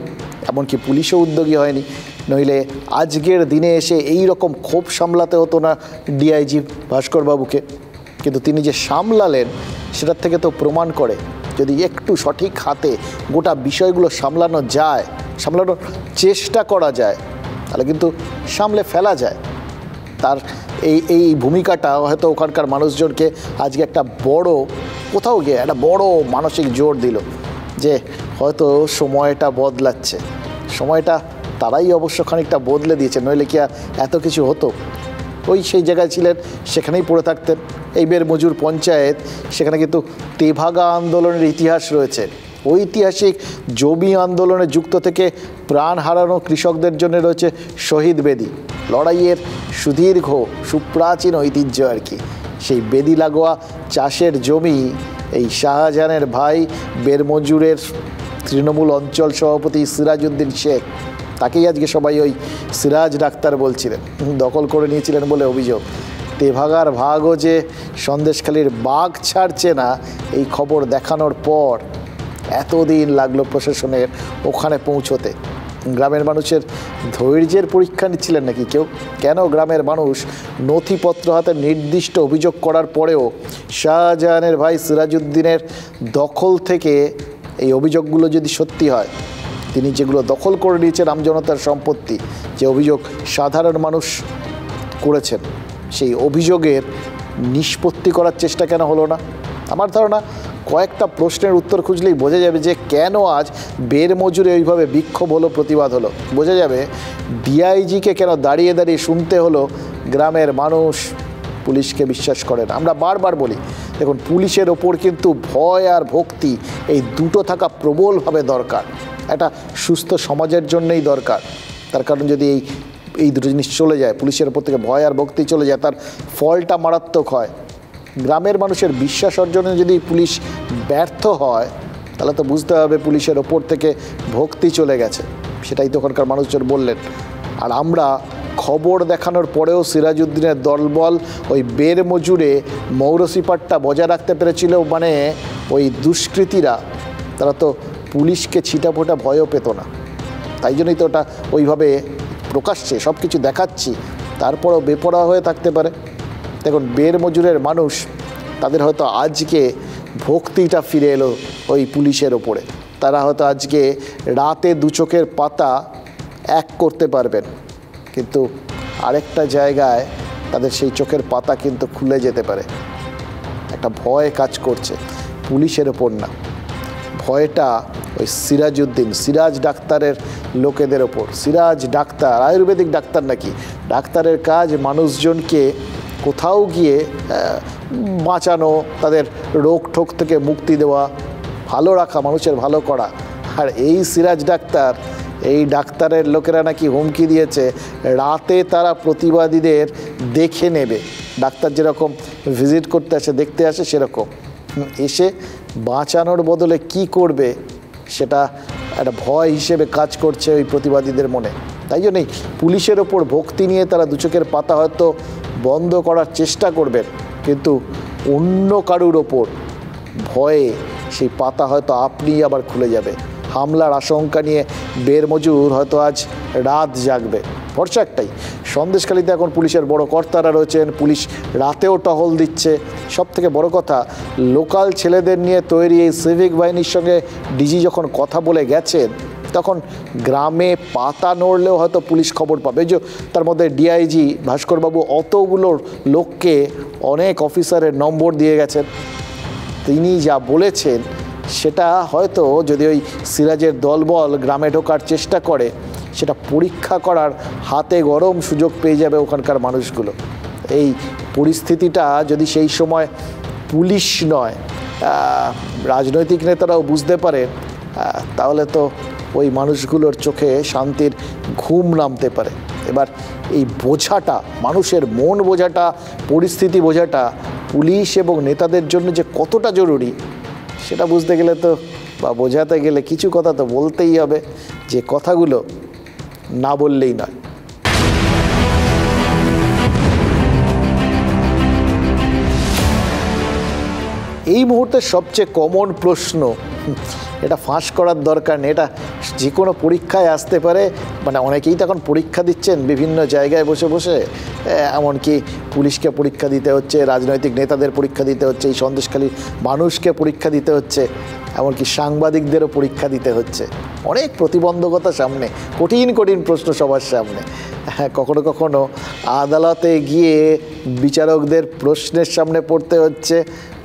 এমনকি পুলিশও উদ্যোগী হয়নি। নইলে আজকের দিনে এসে এই রকম ক্ষোভ সামলাতে হতো না ডিআইজি ভাস্করবাবুকে, কিন্তু তিনি যে সামলালেন সেটার থেকে তো প্রমাণ করে যদি একটু সঠিক হাতে গোটা বিষয়গুলো সামলানো যায়, সামলানোর চেষ্টা করা যায়, তাহলে কিন্তু সামলে ফেলা যায়। তার এই ভূমিকাটা হয়তো ওখানকার মানুষজনকে আজকে একটা বড় কোথাও গিয়ে একটা বড় মানসিক জোর দিল যে হয়তো সময়টা বদলাচ্ছে। সময়টা তারাই অবশ্য খানিকটা বদলে দিয়েছে, নইলে কি আর এত কিছু হতো? ওই সেই জায়গায় ছিলেন, সেখানেই পড়ে থাকতেন। এই বেরমজুর পঞ্চায়েত, সেখানে কিন্তু তেভাগা আন্দোলনের ইতিহাস রয়েছে। ঐতিহাসিক জমি আন্দোলনে যুক্ত থেকে প্রাণ হারানো কৃষকদের জন্য রয়েছে শহীদ বেদি, লড়াইয়ের সুদীর্ঘ সুপ্রাচীন ঐতিহ্য আর কি। সেই বেদি লাগোয়া চাষের জমি এই শাহজাহানের ভাই বেরমজুরের তৃণমূল অঞ্চল সভাপতি সিরাজউদ্দিন শেখ, তাকেই আজকে সবাই ওই সিরাজ ডাক্তার বলছিলেন, দখল করে নিয়েছিলেন বলে অভিযোগ। তেভাগার ভাগও যে সন্দেশখালীর বাঘ ছাড়ছে না, এই খবর দেখানোর পর এতদিন লাগলো প্রশাসনের ওখানে পৌঁছতে। গ্রামের মানুষের ধৈর্যের পরীক্ষা নিচ্ছিলেন নাকি কেউ? কেন গ্রামের মানুষ নথিপত্র হাতে নির্দিষ্ট অভিযোগ করার পরেও শাহজাহানের ভাই সিরাজউদ্দিনের দখল থেকে এই অভিযোগগুলো যদি সত্যি হয়, তিনি যেগুলো দখল করে নিয়েছেন আমজনতার সম্পত্তি, যে অভিযোগ সাধারণ মানুষ করেছেন, সেই অভিযোগের নিষ্পত্তি করার চেষ্টা কেন হলো না? আমার ধারণা কয়েকটা প্রশ্নের উত্তর খুঁজলেই বোঝা যাবে যে কেন আজ বেরমজুরে ওইভাবে বিক্ষোভ হলো, প্রতিবাদ হলো। বোঝা যাবে ডিআইজিকে কেন দাঁড়িয়ে দাঁড়িয়ে শুনতে হলো গ্রামের মানুষ পুলিশকে বিশ্বাস করে না। আমরা বারবার বলি, দেখুন পুলিশের ওপর কিন্তু ভয় আর ভক্তি এই দুটো থাকা প্রবলভাবে দরকার, একটা সুস্থ সমাজের জন্যই দরকার। তার কারণ যদি এই দুটো জিনিস চলে যায়, পুলিশের ওপর থেকে ভয় আর ভক্তি চলে যায়, তার ফলটা মারাত্মক হয়। গ্রামের মানুষের বিশ্বাস অর্জনে যদি পুলিশ ব্যর্থ হয়, তাহলে তো বুঝতে হবে পুলিশের ওপর থেকে ভক্তি চলে গেছে। সেটাই তো ওখানকার মানুষজন বললেন। আর আমরা খবর দেখানোর পরেও সিরাজউদ্দিনের দলবল ওই বেরমজুরে মৌরসিপাটটা বজায় রাখতে পেরেছিল, মানে ওই দুষ্কৃতীরা তারা তো পুলিশকে ছিটাফোটা ভয়ও পেত না। তাই জন্যই তো ওটা ওইভাবে প্রকাশ্যে সব কিছু দেখাচ্ছি, তারপরেও বেপরোয়া হয়ে থাকতে পারে। দেখুন বেরমজুরের মানুষ, তাদের হয়তো আজকে ভক্তিটা ফিরে এলো ওই পুলিশের ওপরে। তারা হয়তো আজকে রাতে দু চোখের পাতা এক করতে পারবেন, কিন্তু আরেকটা জায়গায় তাদের সেই চোখের পাতা কিন্তু খুলে যেতে পারে। একটা ভয় কাজ করছে। পুলিশের ওপর না, ভয়টা ওই সিরাজ ডাক্তারের লোকেদের ওপর। সিরাজ ডাক্তার আয়ুর্বেদিক ডাক্তার নাকি, ডাক্তারের কাজ মানুষজনকে কোথাও গিয়ে বাঁচানো, তাদের রোগ ঠোক থেকে মুক্তি দেওয়া, ভালো রাখা, মানুষের ভালো করা। আর এই সিরাজ ডাক্তার, এই ডাক্তারের লোকেরা নাকি হুমকি দিয়েছে রাতে তারা প্রতিবাদীদের দেখে নেবে। ডাক্তার যেরকম ভিজিট করতে আসে, দেখতে আসে, সেরকম এসে বাঁচানোর বদলে কি করবে সেটা একটা ভয় হিসেবে কাজ করছে ওই প্রতিবাদীদের মনে। তাই জন্যই পুলিশের ওপর ভক্তি নিয়ে তারা দু চোখের পাতা হয়তো বন্ধ করার চেষ্টা করবেন, কিন্তু অন্য কারুর ওপর ভয়ে সেই পাতা হয়তো আপনিই আবার খুলে যাবে। হামলার আশঙ্কা নিয়ে বেরমজুর হয়তো আজ রাত জাগবে। ভরসা একটাই, সন্দেশখালীতে এখন পুলিশের বড় কর্তারা রয়েছেন, পুলিশ রাতেও টহল দিচ্ছে। সব থেকে বড় কথা, লোকাল ছেলেদের নিয়ে তৈরি এই সিভিক বাহিনীর সঙ্গে ডিজি যখন কথা বলে গেছেন, তখন গ্রামে পাতা নড়লেও হয়তো পুলিশ খবর পাবে। যে তার মধ্যে ডিআইজি ভাস্করবাবু অতগুলো লোককে অনেক অফিসারের নম্বর দিয়ে গেছেন। তিনি যা বলেছেন সেটা হয়তো যদি ওই সিরাজের দলবল গ্রামে ঢোকার চেষ্টা করে, সেটা পরীক্ষা করার হাতে গরম সুযোগ পেয়ে যাবে ওখানকার মানুষগুলো। এই পরিস্থিতিটা যদি সেই সময় পুলিশ নয় রাজনৈতিক নেতারাও বুঝতে পারে, তাহলে তো ওই মানুষগুলোর চোখে শান্তির ঘুম নামতে পারে। এবার এই বোঝাটা, মানুষের মন বোঝাটা, পরিস্থিতি বোঝাটা পুলিশ এবং নেতাদের জন্য যে কতটা জরুরি সেটা বুঝতে গেলে তো, বা বোঝাতে গেলে কিছু কথা তো বলতেই হবে, যে কথাগুলো না বললেই নয়। এই মুহূর্তে সবচেয়ে কমন প্রশ্ন, এটা ফাঁস করার দরকার নেই, এটা যে কোনো পরীক্ষায় আসতে পারে। মানে অনেকেই তো এখন পরীক্ষা দিচ্ছেন বিভিন্ন জায়গায় বসে বসে, এমনকি পুলিশকে পরীক্ষা দিতে হচ্ছে, রাজনৈতিক নেতাদের পরীক্ষা দিতে হচ্ছে, এই সন্দেশখালীর মানুষকে পরীক্ষা দিতে হচ্ছে, এমনকি সাংবাদিকদেরও পরীক্ষা দিতে হচ্ছে। অনেক প্রতিবন্ধকতা সামনে, কঠিন কঠিন প্রশ্ন সবার সামনে। কখনো কখনো আদালতে গিয়ে বিচারকদের প্রশ্নের সামনে পড়তে হচ্ছে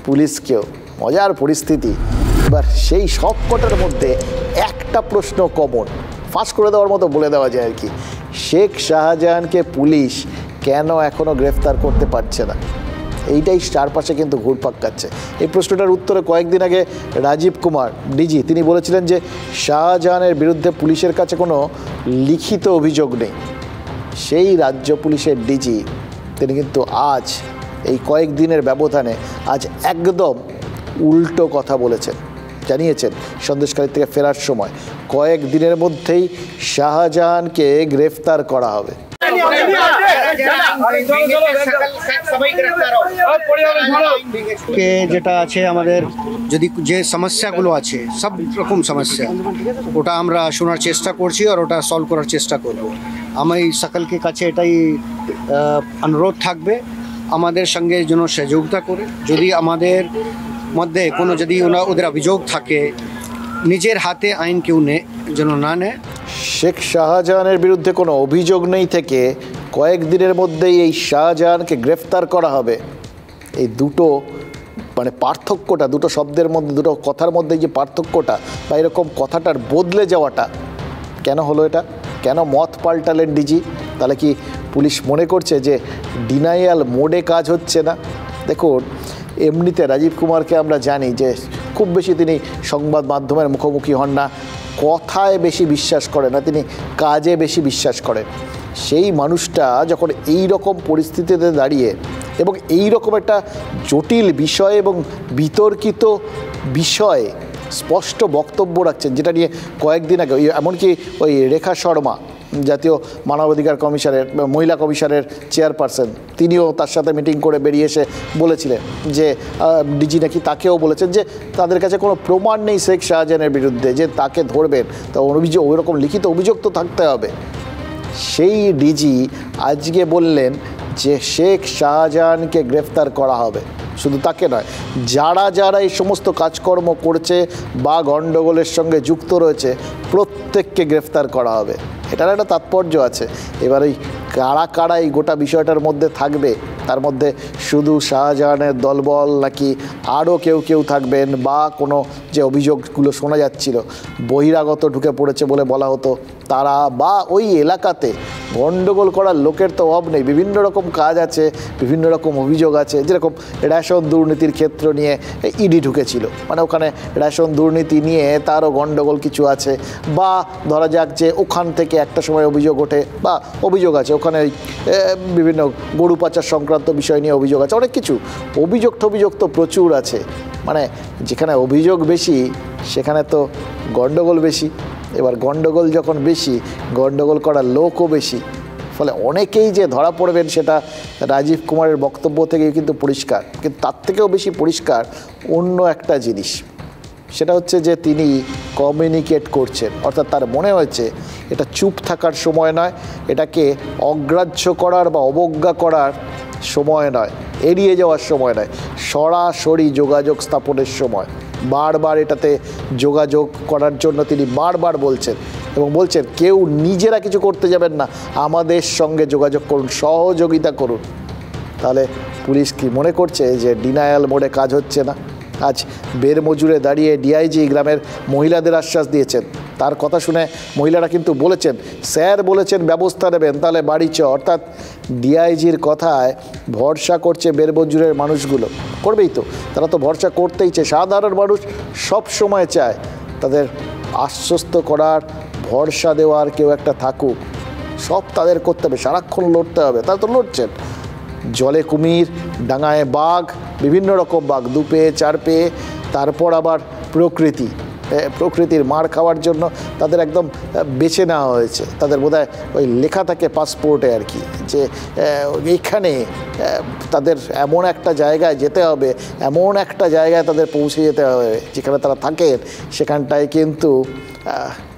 পুলিশকেও। মজার পরিস্থিতি। এবার সেই সব কটার মধ্যে একটা প্রশ্ন কমন, ফাঁস করে দেওয়ার মতো বলে দেওয়া যায় আর কি, শেখ শাহজাহানকে পুলিশ কেন এখনও গ্রেফতার করতে পারছে না? এইটাই চারপাশে কিন্তু ঘুরপাক খাচ্ছে। এই প্রশ্নটার উত্তরে কয়েকদিন আগে রাজীব কুমার ডিজি তিনি বলেছিলেন যে শাহজাহানের বিরুদ্ধে পুলিশের কাছে কোনো লিখিত অভিযোগ নেই। সেই রাজ্য পুলিশের ডিজি তিনি কিন্তু আজ এই কয়েকদিনের ব্যবধানে আজ একদম উল্টো কথা বলেছেন, জানিয়েছেন সন্দেশখালী থেকে ফেরার সময় কয়েকদিনের মধ্যেই শাহজাহানকে গ্রেফতার করা হবে। যেটা আছে আমাদের, যদি যে সমস্যাগুলো আছে সব রকম সমস্যা, ওটা আমরা শোনার চেষ্টা করছি আর ওটা সলভ করার চেষ্টা করব। আমি সকলকে কাছে এটাই অনুরোধ থাকবে আমাদের সঙ্গে যেন সহযোগিতা করে। যদি আমাদের মধ্যে কোনো যদি ওদের অভিযোগ থাকে, নিজের হাতে আইন কেউ যেন না নেয়। শেখ শাহজাহানের বিরুদ্ধে কোনো অভিযোগ নেই থেকে কয়েকদিনের মধ্যেই এই শাহজাহানকে গ্রেফতার করা হবে, এই দুটো মানে পার্থক্যটা, দুটো শব্দের মধ্যে, দুটো কথার মধ্যে যে পার্থক্যটা বা এরকম কথাটার বদলে যাওয়াটা কেন হলো? এটা কেন মত পাল্টালেন ডিজি? তাহলে কি পুলিশ মনে করছে যে ডিনায়াল মোডে কাজ হচ্ছে না? দেখুন, এমনিতে রাজীব কুমারকে আমরা জানি যে খুব বেশি তিনি সংবাদ মাধ্যমের মুখোমুখি হন না, কথায় বেশি বিশ্বাস করেন না, তিনি কাজে বেশি বিশ্বাস করেন। সেই মানুষটা যখন এই রকম পরিস্থিতিতে দাঁড়িয়ে এবং এই রকম একটা জটিল বিষয় এবং বিতর্কিত বিষয়ে স্পষ্ট বক্তব্য রাখছেন, যেটা নিয়ে কয়েকদিন আগে এমনকি ওই রেখা শর্মা, জাতীয় মানবাধিকার কমিশনের মহিলা কমিশনের চেয়ারপারসন, তিনিও তার সাথে মিটিং করে বেরিয়ে এসে বলেছিলেন যে ডিজি নাকি তাকেও বলেছেন যে তাদের কাছে কোনো প্রমাণ নেই শেখ শাহজাহানের বিরুদ্ধে যে তাকে ধরবেন, তা অভিযোগ ওইরকম লিখিত অভিযোগ তো থাকতে হবে। সেই ডিজি আজকে বললেন যে শেখ শাহজাহানকে গ্রেফতার করা হবে। শুধু তাকে নয়, যারা যারা এই সমস্ত কাজকর্ম করছে বা গণ্ডগোলের সঙ্গে যুক্ত রয়েছে প্রত্যেককে গ্রেফতার করা হবে। এটার একটা তাৎপর্য আছে। এবার ওই কারা কারা এই গোটা বিষয়টার মধ্যে থাকবে, তার মধ্যে শুধু শাহজাহানের দলবল নাকি আরও কেউ থাকবেন, বা কোনো যে অভিযোগগুলো শোনা যাচ্ছিল বহিরাগত ঢুকে পড়েছে বলে বলা হতো তারা, বা ওই এলাকাতে গণ্ডগোল করার লোকের তো অভাব নেই, বিভিন্ন রকম কাজ আছে, বিভিন্ন রকম অভিযোগ আছে। যেরকম রেশন দুর্নীতির ক্ষেত্র নিয়ে ইডি ঢুকেছিল, মানে ওখানে রেশন দুর্নীতি নিয়ে তারও গণ্ডগোল কিছু আছে, বা ধরা যাক যে ওখান থেকে একটা সময় অভিযোগ ওঠে বা অভিযোগ আছে ওখানে বিভিন্ন গরু পাচার সংক্রান্ত বিষয় নিয়ে অভিযোগ আছে, অনেক কিছু অভিযোগ তো প্রচুর আছে। মানে যেখানে অভিযোগ বেশি সেখানে তো গণ্ডগোল বেশি, এবার গণ্ডগোল যখন বেশি, গণ্ডগোল করার লোকও বেশি, ফলে অনেকেই যে ধরা পড়বেন সেটা রাজীব কুমারের বক্তব্য থেকে কিন্তু পরিষ্কার। কিন্তু তার থেকেও বেশি পরিষ্কার অন্য একটা জিনিস, সেটা হচ্ছে যে তিনি কমিউনিকেট করছেন, অর্থাৎ তার মনে হয়েছে এটা চুপ থাকার সময় নয়, এটাকে অগ্রাহ্য করার বা অবজ্ঞা করার সময় নয়, এড়িয়ে যাওয়ার সময় নয়, সরাসরি যোগাযোগ স্থাপনের সময়। বারবার এটাতে যোগাযোগ করার জন্য তিনি বারবার বলছেন এবং বলছেন কেউ নিজেরা কিছু করতে যাবেন না, আমাদের সঙ্গে যোগাযোগ করুন, সহযোগিতা করুন। তাহলে পুলিশ কি মনে করছে যে ডিনায়াল মোডে কাজ হচ্ছে না? আজ বেরমজুরে দাঁড়িয়ে ডিআইজি গ্রামের মহিলাদের আশ্বাস দিয়েছেন, তার কথা শুনে মহিলারা কিন্তু বলেছেন স্যার বলেছেন ব্যবস্থা নেবেন, তাহলে বাড়ি চ। অর্থাৎ ডিআইজির কথায় ভরসা করছে বেরমজুরের মানুষগুলো, করবেই তো, তারা তো ভরসা করতেই চায়। সাধারণ মানুষ সব সময় চায় তাদের আশ্বস্ত করার, ভরসা দেওয়ার কেউ একটা থাকুক, সব তাদের করতে হবে, সারাক্ষণ লড়তে হবে, তারা তো লড়ছেন। জলে কুমির, ডাঙায় বাঘ, বিভিন্ন রকম বাঘ, 2 পেয়ে 4 পেয়ে, তারপর আবার প্রকৃতির মার খাওয়ার জন্য তাদের একদম বেছে নেওয়া হয়েছে। তাদের বোধহয় ওই লেখা থাকে পাসপোর্টে আর কি, যে এইখানে তাদের এমন একটা জায়গায় যেতে হবে, এমন একটা জায়গায় তাদের পৌঁছে যেতে হবে যেখানে তারা থাকেন সেখানটায় কিন্তু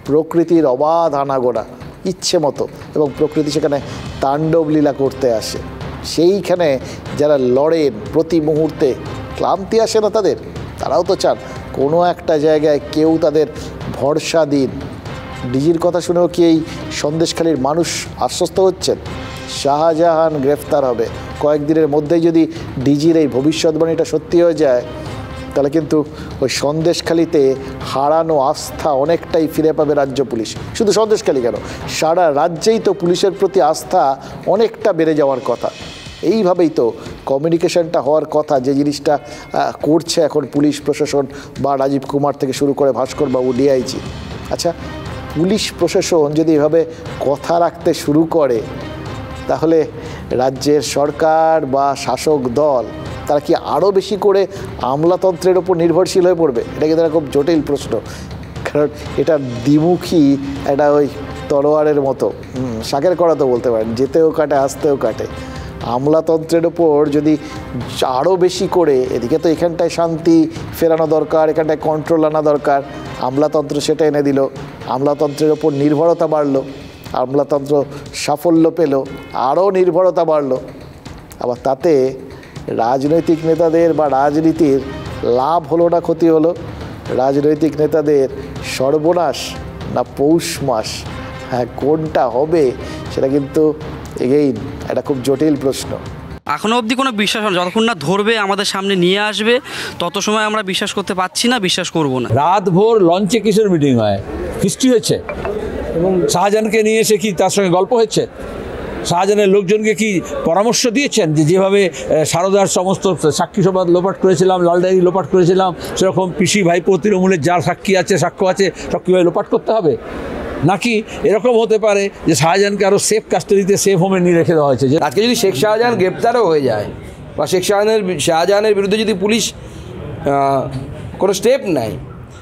প্রকৃতির অবাধ আনাগোনা ইচ্ছে মতো, এবং প্রকৃতি সেখানে তাণ্ডব লীলা করতে আসে। সেইখানে যারা লড়েন প্রতি মুহূর্তে, ক্লান্তি আসে না তাদের, তারাও তো চান কোনো একটা জায়গায় কেউ তাদের ভরসা দিন। ডিজির কথা শুনেও কি এই সন্দেশখালীর মানুষ আশ্বস্ত হচ্ছেন? শাহজাহান গ্রেফতার হবে, কয়েকদিনের মধ্যেই যদি ডিজির এই ভবিষ্যৎবাণীটা সত্যি হয়ে যায় তাহলে কিন্তু ওই সন্দেশখালীতে হারানো আস্থা অনেকটাই ফিরে পাবে রাজ্য পুলিশ। শুধু সন্দেশখালী কেন, সারা রাজ্যেই তো পুলিশের প্রতি আস্থা অনেকটা বেড়ে যাওয়ার কথা। এইভাবেই তো কমিউনিকেশনটা হওয়ার কথা, যে জিনিসটা করছে এখন পুলিশ প্রশাসন বা রাজীব কুমার থেকে শুরু করে ভাস্করবাবু, ডিআইজি। আচ্ছা, পুলিশ প্রশাসন যদি এভাবে কথা রাখতে শুরু করে তাহলে রাজ্যের সরকার বা শাসক দল তারা কি আরও বেশি করে আমলাতন্ত্রের ওপর নির্ভরশীল হয়ে পড়বে? এটা কিন্তু খুব জটিল প্রশ্ন, কারণ এটা দ্বিমুখী একটা ওই তলোয়ারের মতো, শাকের কড়া তো বলতে পারেন, যেতেও কাটে আসতেও কাটে। আমলাতন্ত্রের ওপর যদি আরও বেশি করে, এদিকে তো এখানটায় শান্তি ফেরানো দরকার, এখানটায় কন্ট্রোল আনা দরকার, আমলাতন্ত্র সেটা এনে দিল, আমলাতন্ত্রের ওপর নির্ভরতা বাড়লো, আমলাতন্ত্র সাফল্য পেল, আরও নির্ভরতা বাড়লো, আবার তাতে রাজনৈতিক নেতাদের বা রাজনীতির লাভ হলো না ক্ষতি হলো? রাজনৈতিক নেতাদের সর্বনাশ না পৌষ মাস? হ্যাঁ, কোনটা হবে সেটা কিন্তু এগেইন এটা খুব জটিল প্রশ্ন। এখনও অবধি কোনো বিশ্বাস হয় না, যতক্ষণ না ধরবে আমাদের সামনে নিয়ে আসবে তত সময় আমরা বিশ্বাস করতে পারছি না, বিশ্বাস করব না। রাত ভোর লঞ্চে কিসের মিটিং হয়? হিস্ট্রি হচ্ছে, এবং শাহজাহানকে নিয়ে এসে কি তার সঙ্গে গল্প হচ্ছে? শাহজাহানের লোকজনকে কি পরামর্শ দিয়েছেন যে যেভাবে সারদার সমস্ত সাক্ষী সভা লোপাট করেছিলাম, লাল ডায়েরি লোপাট করেছিলাম, সেরকম পিসি ভাইপো তৃণমূলের যার সাক্ষী আছে, সাক্ষ্য আছে, সব কীভাবে লোপাট করতে হবে? নাকি এরকম হতে পারে যে শাহজাহানকে আরও সেফ কাস্টাডিতে, সেফ হোমে নিয়ে রেখে দেওয়া হয়েছে? যে আজকে যদি শেখ শাহজাহান গ্রেপ্তারও হয়ে যায় বা শেখ শাহজাহানের বিরুদ্ধে যদি পুলিশ কোনো স্টেপ নেয়,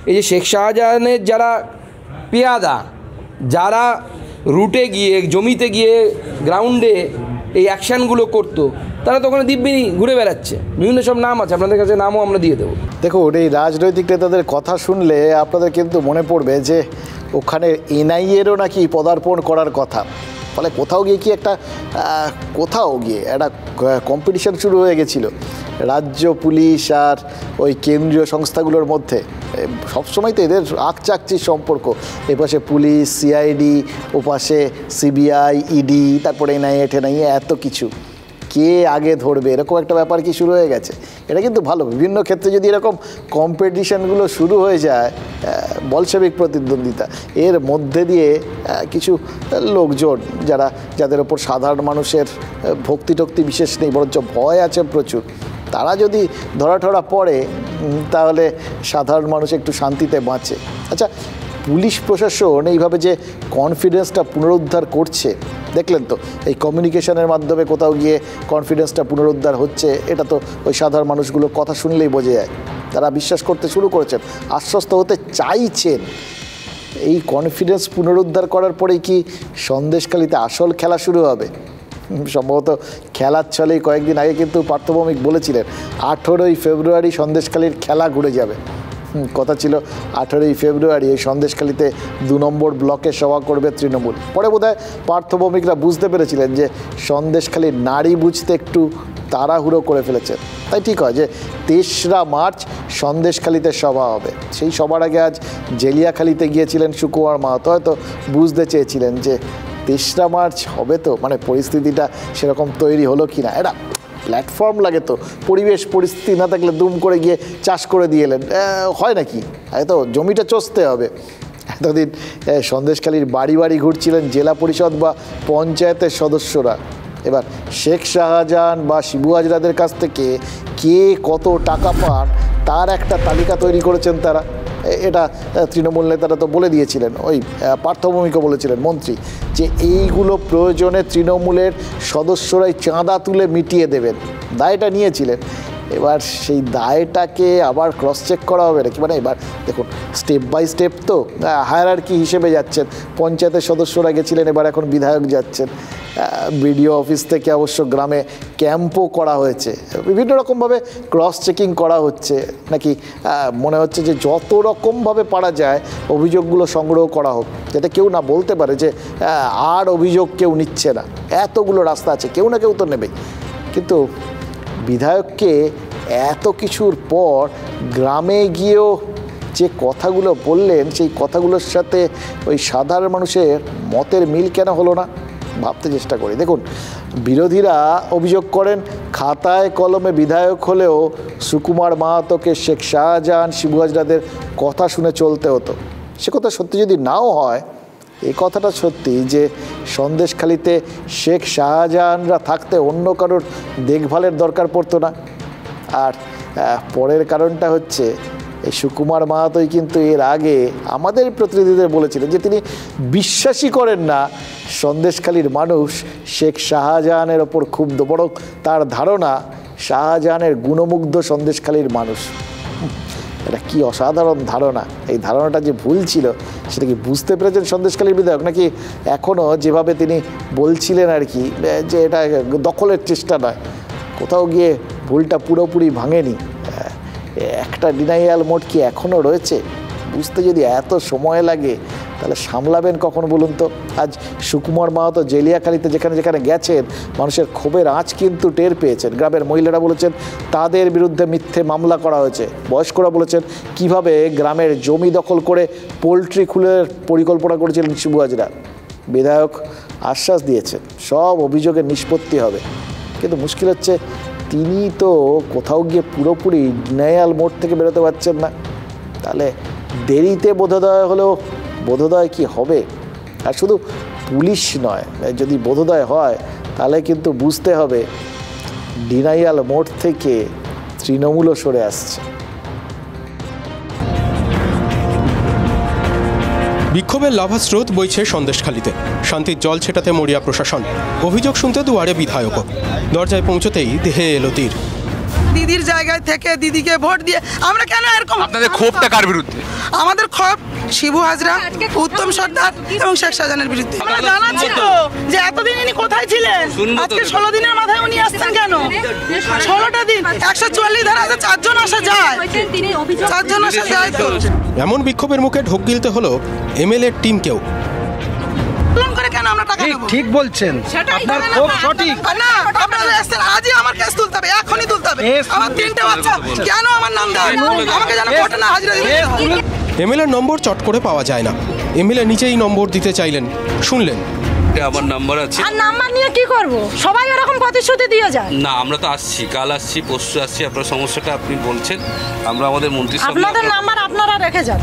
এই যে শেখ শাহজাহানের যারা পেয়াদা, যারা রুটে গিয়ে, জমিতে গিয়ে, গ্রাউন্ডে এই অ্যাকশানগুলো করতো, তারা তো ওখানে দিব্যি ঘুরে বেড়াচ্ছে। বিভিন্ন সব নাম আছে, আপনাদের কাছে নামও আমরা দিয়ে দেবো। দেখুন, এই রাজনৈতিক নেতাদের কথা শুনলে আপনাদের কিন্তু মনে পড়বে যে ওখানে এনআইএরও নাকি পদার্পণ করার কথা। ফলে কোথাও গিয়ে একটা কম্পিটিশন শুরু হয়ে গেছিলো রাজ্য পুলিশ আর ওই কেন্দ্রীয় সংস্থাগুলোর মধ্যে। সবসময় তো এদের আকচাকচির সম্পর্ক, এপাশে পুলিশ, সিআইডি, ওপাশে সিবিআই, ইডি, তারপরে এনআইএ, এত কিছু। কে আগে ধরবে, এরকম একটা ব্যাপার কি শুরু হয়ে গেছে? এটা কিন্তু ভালো। বিভিন্ন ক্ষেত্রে যদি এরকম কম্পিটিশানগুলো শুরু হয়ে যায়, বলশেবিক প্রতিদ্বন্দ্বিতা, এর মধ্যে দিয়ে কিছু লোকজন যাদের ওপর সাধারণ মানুষের ভক্তি টক্তি বিশেষ নেই, বরঞ্চ ভয় আছে প্রচুর, তারা যদি ধরা পড়ে তাহলে সাধারণ মানুষ একটু শান্তিতে বাঁচে। আচ্ছা, পুলিশ প্রশাসন এইভাবে যে কনফিডেন্সটা পুনরুদ্ধার করছে, দেখলেন তো এই কমিউনিকেশনের মাধ্যমে কোথাও গিয়ে কনফিডেন্সটা পুনরুদ্ধার হচ্ছে, এটা তো ওই সাধারণ মানুষগুলোর কথা শুনলেই বোঝা যায়। তারা বিশ্বাস করতে শুরু করেছেন, আশ্বস্ত হতে চাইছেন। এই কনফিডেন্স পুনরুদ্ধার করার পরেই কি সন্দেশখালিতে আসল খেলা শুরু হবে? সম্ভবত খেলার ছলেই কয়েকদিন আগে কিন্তু পার্থভৌমিক বলেছিলেন 18ই ফেব্রুয়ারি সন্দেশখালির খেলা ঘুরে যাবে। কথা ছিল 18ই ফেব্রুয়ারি এই সন্দেশখালিতে 2 নম্বর ব্লকে সভা করবে তৃণমূল। পরে বোধহয় পার্থভৌমিকরা বুঝতে পেরেছিলেন যে সন্দেশখালির নাড়ি বুঝতে একটু তাড়াহুড়ো করে ফেলেছেন। তাই ঠিক হয় যে 23রা মার্চ সন্দেশখালিতে সভা হবে। সেই সভার আগে আজ জেলিয়াখালিতে গিয়েছিলেন সুকুমার মাহাতো, হয়তো বুঝতে চেয়েছিলেন যে 23রা মার্চ হবে তো, মানে পরিস্থিতিটা সেরকম তৈরি হলো কি না। এটা প্ল্যাটফর্ম লাগে তো, পরিবেশ পরিস্থিতি না থাকলে দুম করে গিয়ে চাষ করে দিয়ে এলেন, হয় নাকি? তো জমিটা চষতে হবে। এতদিন সন্দেশখালির বাড়ি বাড়ি ঘুরছিলেন জেলা পরিষদ বা পঞ্চায়েতের সদস্যরা। এবার শেখ শাহজাহান বা শিবু হাজরাদের কাছ থেকে কে কত টাকা পান তার একটা তালিকা তৈরি করেছেন তারা। এটা তৃণমূল নেতারা তো বলে দিয়েছিলেন, ওই পার্থভৌমিকও বলেছিলেন মন্ত্রী, যে এইগুলো প্রয়োজনে তৃণমূলের সদস্যরাই চাঁদা তুলে মিটিয়ে দেবেন, দায়টা নিয়েছিলেন। এবার সেই দায়টাকে আবার ক্রস চেক করা হবে নাকি? মানে এবার দেখুন, স্টেপ বাই স্টেপ তো হায়ারার্কি হিসেবে যাচ্ছেন। পঞ্চায়েতের সদস্যরা গেছিলেন, এবার এখন বিধায়ক যাচ্ছেন। বিডিও অফিস থেকে অবশ্য গ্রামে ক্যাম্পও করা হয়েছে, বিভিন্ন রকমভাবে ক্রস চেকিং করা হচ্ছে নাকি? মনে হচ্ছে যে যত রকমভাবে পারা যায় অভিযোগগুলো সংগ্রহ করা হোক, যাতে কেউ না বলতে পারে যে আর অভিযোগ কেউ নিচ্ছে না। এতগুলো রাস্তা আছে, কেউ না কেউ তো নেবেই। কিন্তু বিধায়ককে এত কিছুর পর গ্রামে গিয়েও যে কথাগুলো বললেন, সেই কথাগুলোর সাথে ওই সাধারণ মানুষের মতের মিল কেন হলো না ভাবতে চেষ্টা করি। দেখুন, বিরোধীরা অভিযোগ করেন খাতায় কলমে বিধায়ক হলেও সুকুমার মাহাতোকে শেখ শাহজাহান শিবু হাজরাদের কথা শুনে চলতে হতো। সে কথা সত্যি যদি নাও হয়, এই কথাটা সত্যি যে সন্দেশখালিতে শেখ শাহজাহানরা থাকতে অন্য কারোর দেখভালের দরকার পড়তো না। আর পরের কারণটা হচ্ছে এই সুকুমার মাহাতোই কিন্তু এর আগে আমাদের প্রতিনিধিদের বলেছিলেন যে তিনি বিশ্বাসই করেন না সন্দেশখালির মানুষ শেখ শাহজাহানের ওপর ক্ষুব্ধ, বরং তার ধারণা শাহজাহানের গুণমুগ্ধ সন্দেশখালির মানুষ। এটা কি অসাধারণ ধারণা! এই ধারণাটা যে ভুল ছিল সেটা কি বুঝতে পেরেছেন সন্দেশখালির বিধায়ক, নাকি এখনও যেভাবে তিনি বলছিলেন আর কি, যে এটা দখলের চেষ্টা নয়, কোথাও গিয়ে ভুলটা পুরোপুরি ভাঙেনি? একটা ডিনাইয়াল মোড কি এখনও রয়েছে? বুঝতে যদি এত সময় লাগে তাহলে সামলাবেন কখন বলুন তো? আজ সুকুমার মাহাতো জেলিয়াখালিতে যেখানে গেছেন, মানুষের ক্ষোভের আঁচ কিন্তু টের পেয়েছেন। গ্রামের মহিলারা বলেছেন তাদের বিরুদ্ধে মিথ্যে মামলা করা হয়েছে। বয়স্করা বলেছেন কিভাবে গ্রামের জমি দখল করে পোলট্রি খুলের পরিকল্পনা করেছিলেন শিবু হাজরা। বিধায়ক আশ্বাস দিয়েছেন সব অভিযোগের নিষ্পত্তি হবে, কিন্তু মুশকিল হচ্ছে তিনি তো কোথাও গিয়ে পুরোপুরি ডিনায়াল মোড থেকে বেরোতে পারছেন না। তাহলে দেরিতে বোধোদয় হলেও বোধোদয় কি হবে? আর শুধু পুলিশ নয়, যদি বোধোদয় হয় তাহলে কিন্তু বুঝতে হবে ডিনায়াল মোড থেকে তৃণমূলও সরে আসছে। বিক্ষোভের লাভা স্রোত বইছে সন্দেশখালিতে, শান্তির জল ছেটাতে মরিয়া প্রশাসন, অভিযোগ শুনতে দুয়ারে বিধায়কও, দরজায় পৌঁছতেই দেহে এলো তীর। দিদির জায়গায় থেকে দিদিকে ভোট দিয়ে আমরা কেন এরকম? আপনাদের ক্ষোভটা কার বিরুদ্ধে? আমাদের ক্ষোভ শিবু হাজরা, উত্তম সর্দার এবং শেখ শাহজাহানের বিরুদ্ধে। আমরা জানাচ্ছি তো যে এতদিন ইনি কোথায় ছিলেন, আজকে 16 দিনের মাথায় উনি আসছেন কেন? 16টা দিন 144 ধারা 4 জন আসা যায়, 4 জন আসা যায় তো। এমন বিক্ষোভের মুখে ঢোক গিলতে হলো এমএলএ টিমকেও। ঠিক বলছেন, আপনার খুব সঠিক। না, আপনারা আসছেন আজই আমার কেস তুলতে হবে, এখনই তুলতে হবে। আমার 3টে বাচ্চা, কেন আমার নাম দেয়? আমাকে জানা কোর্টে না হাজিরা দিতে। এমএলএর নম্বর চট করে পাওয়া যায় না। এমএলএ নিজেই নম্বর দিতে চাইলেন, শুনলেন কন্ট্যাক্টে আমার নাম্বার আছে। আর নাম্বার নিয়ে কি করব? সবাই এরকম প্রতিশ্রুতি দিয়ে যায়। না, আমরা তো আসছি, কাল আসছি, পরশু আসছি। আপনার সমস্যাটা আপনি বলছেন, আমরা আমাদের মন্ত্রী আপনাদের নাম্বার আপনারা রেখে যান।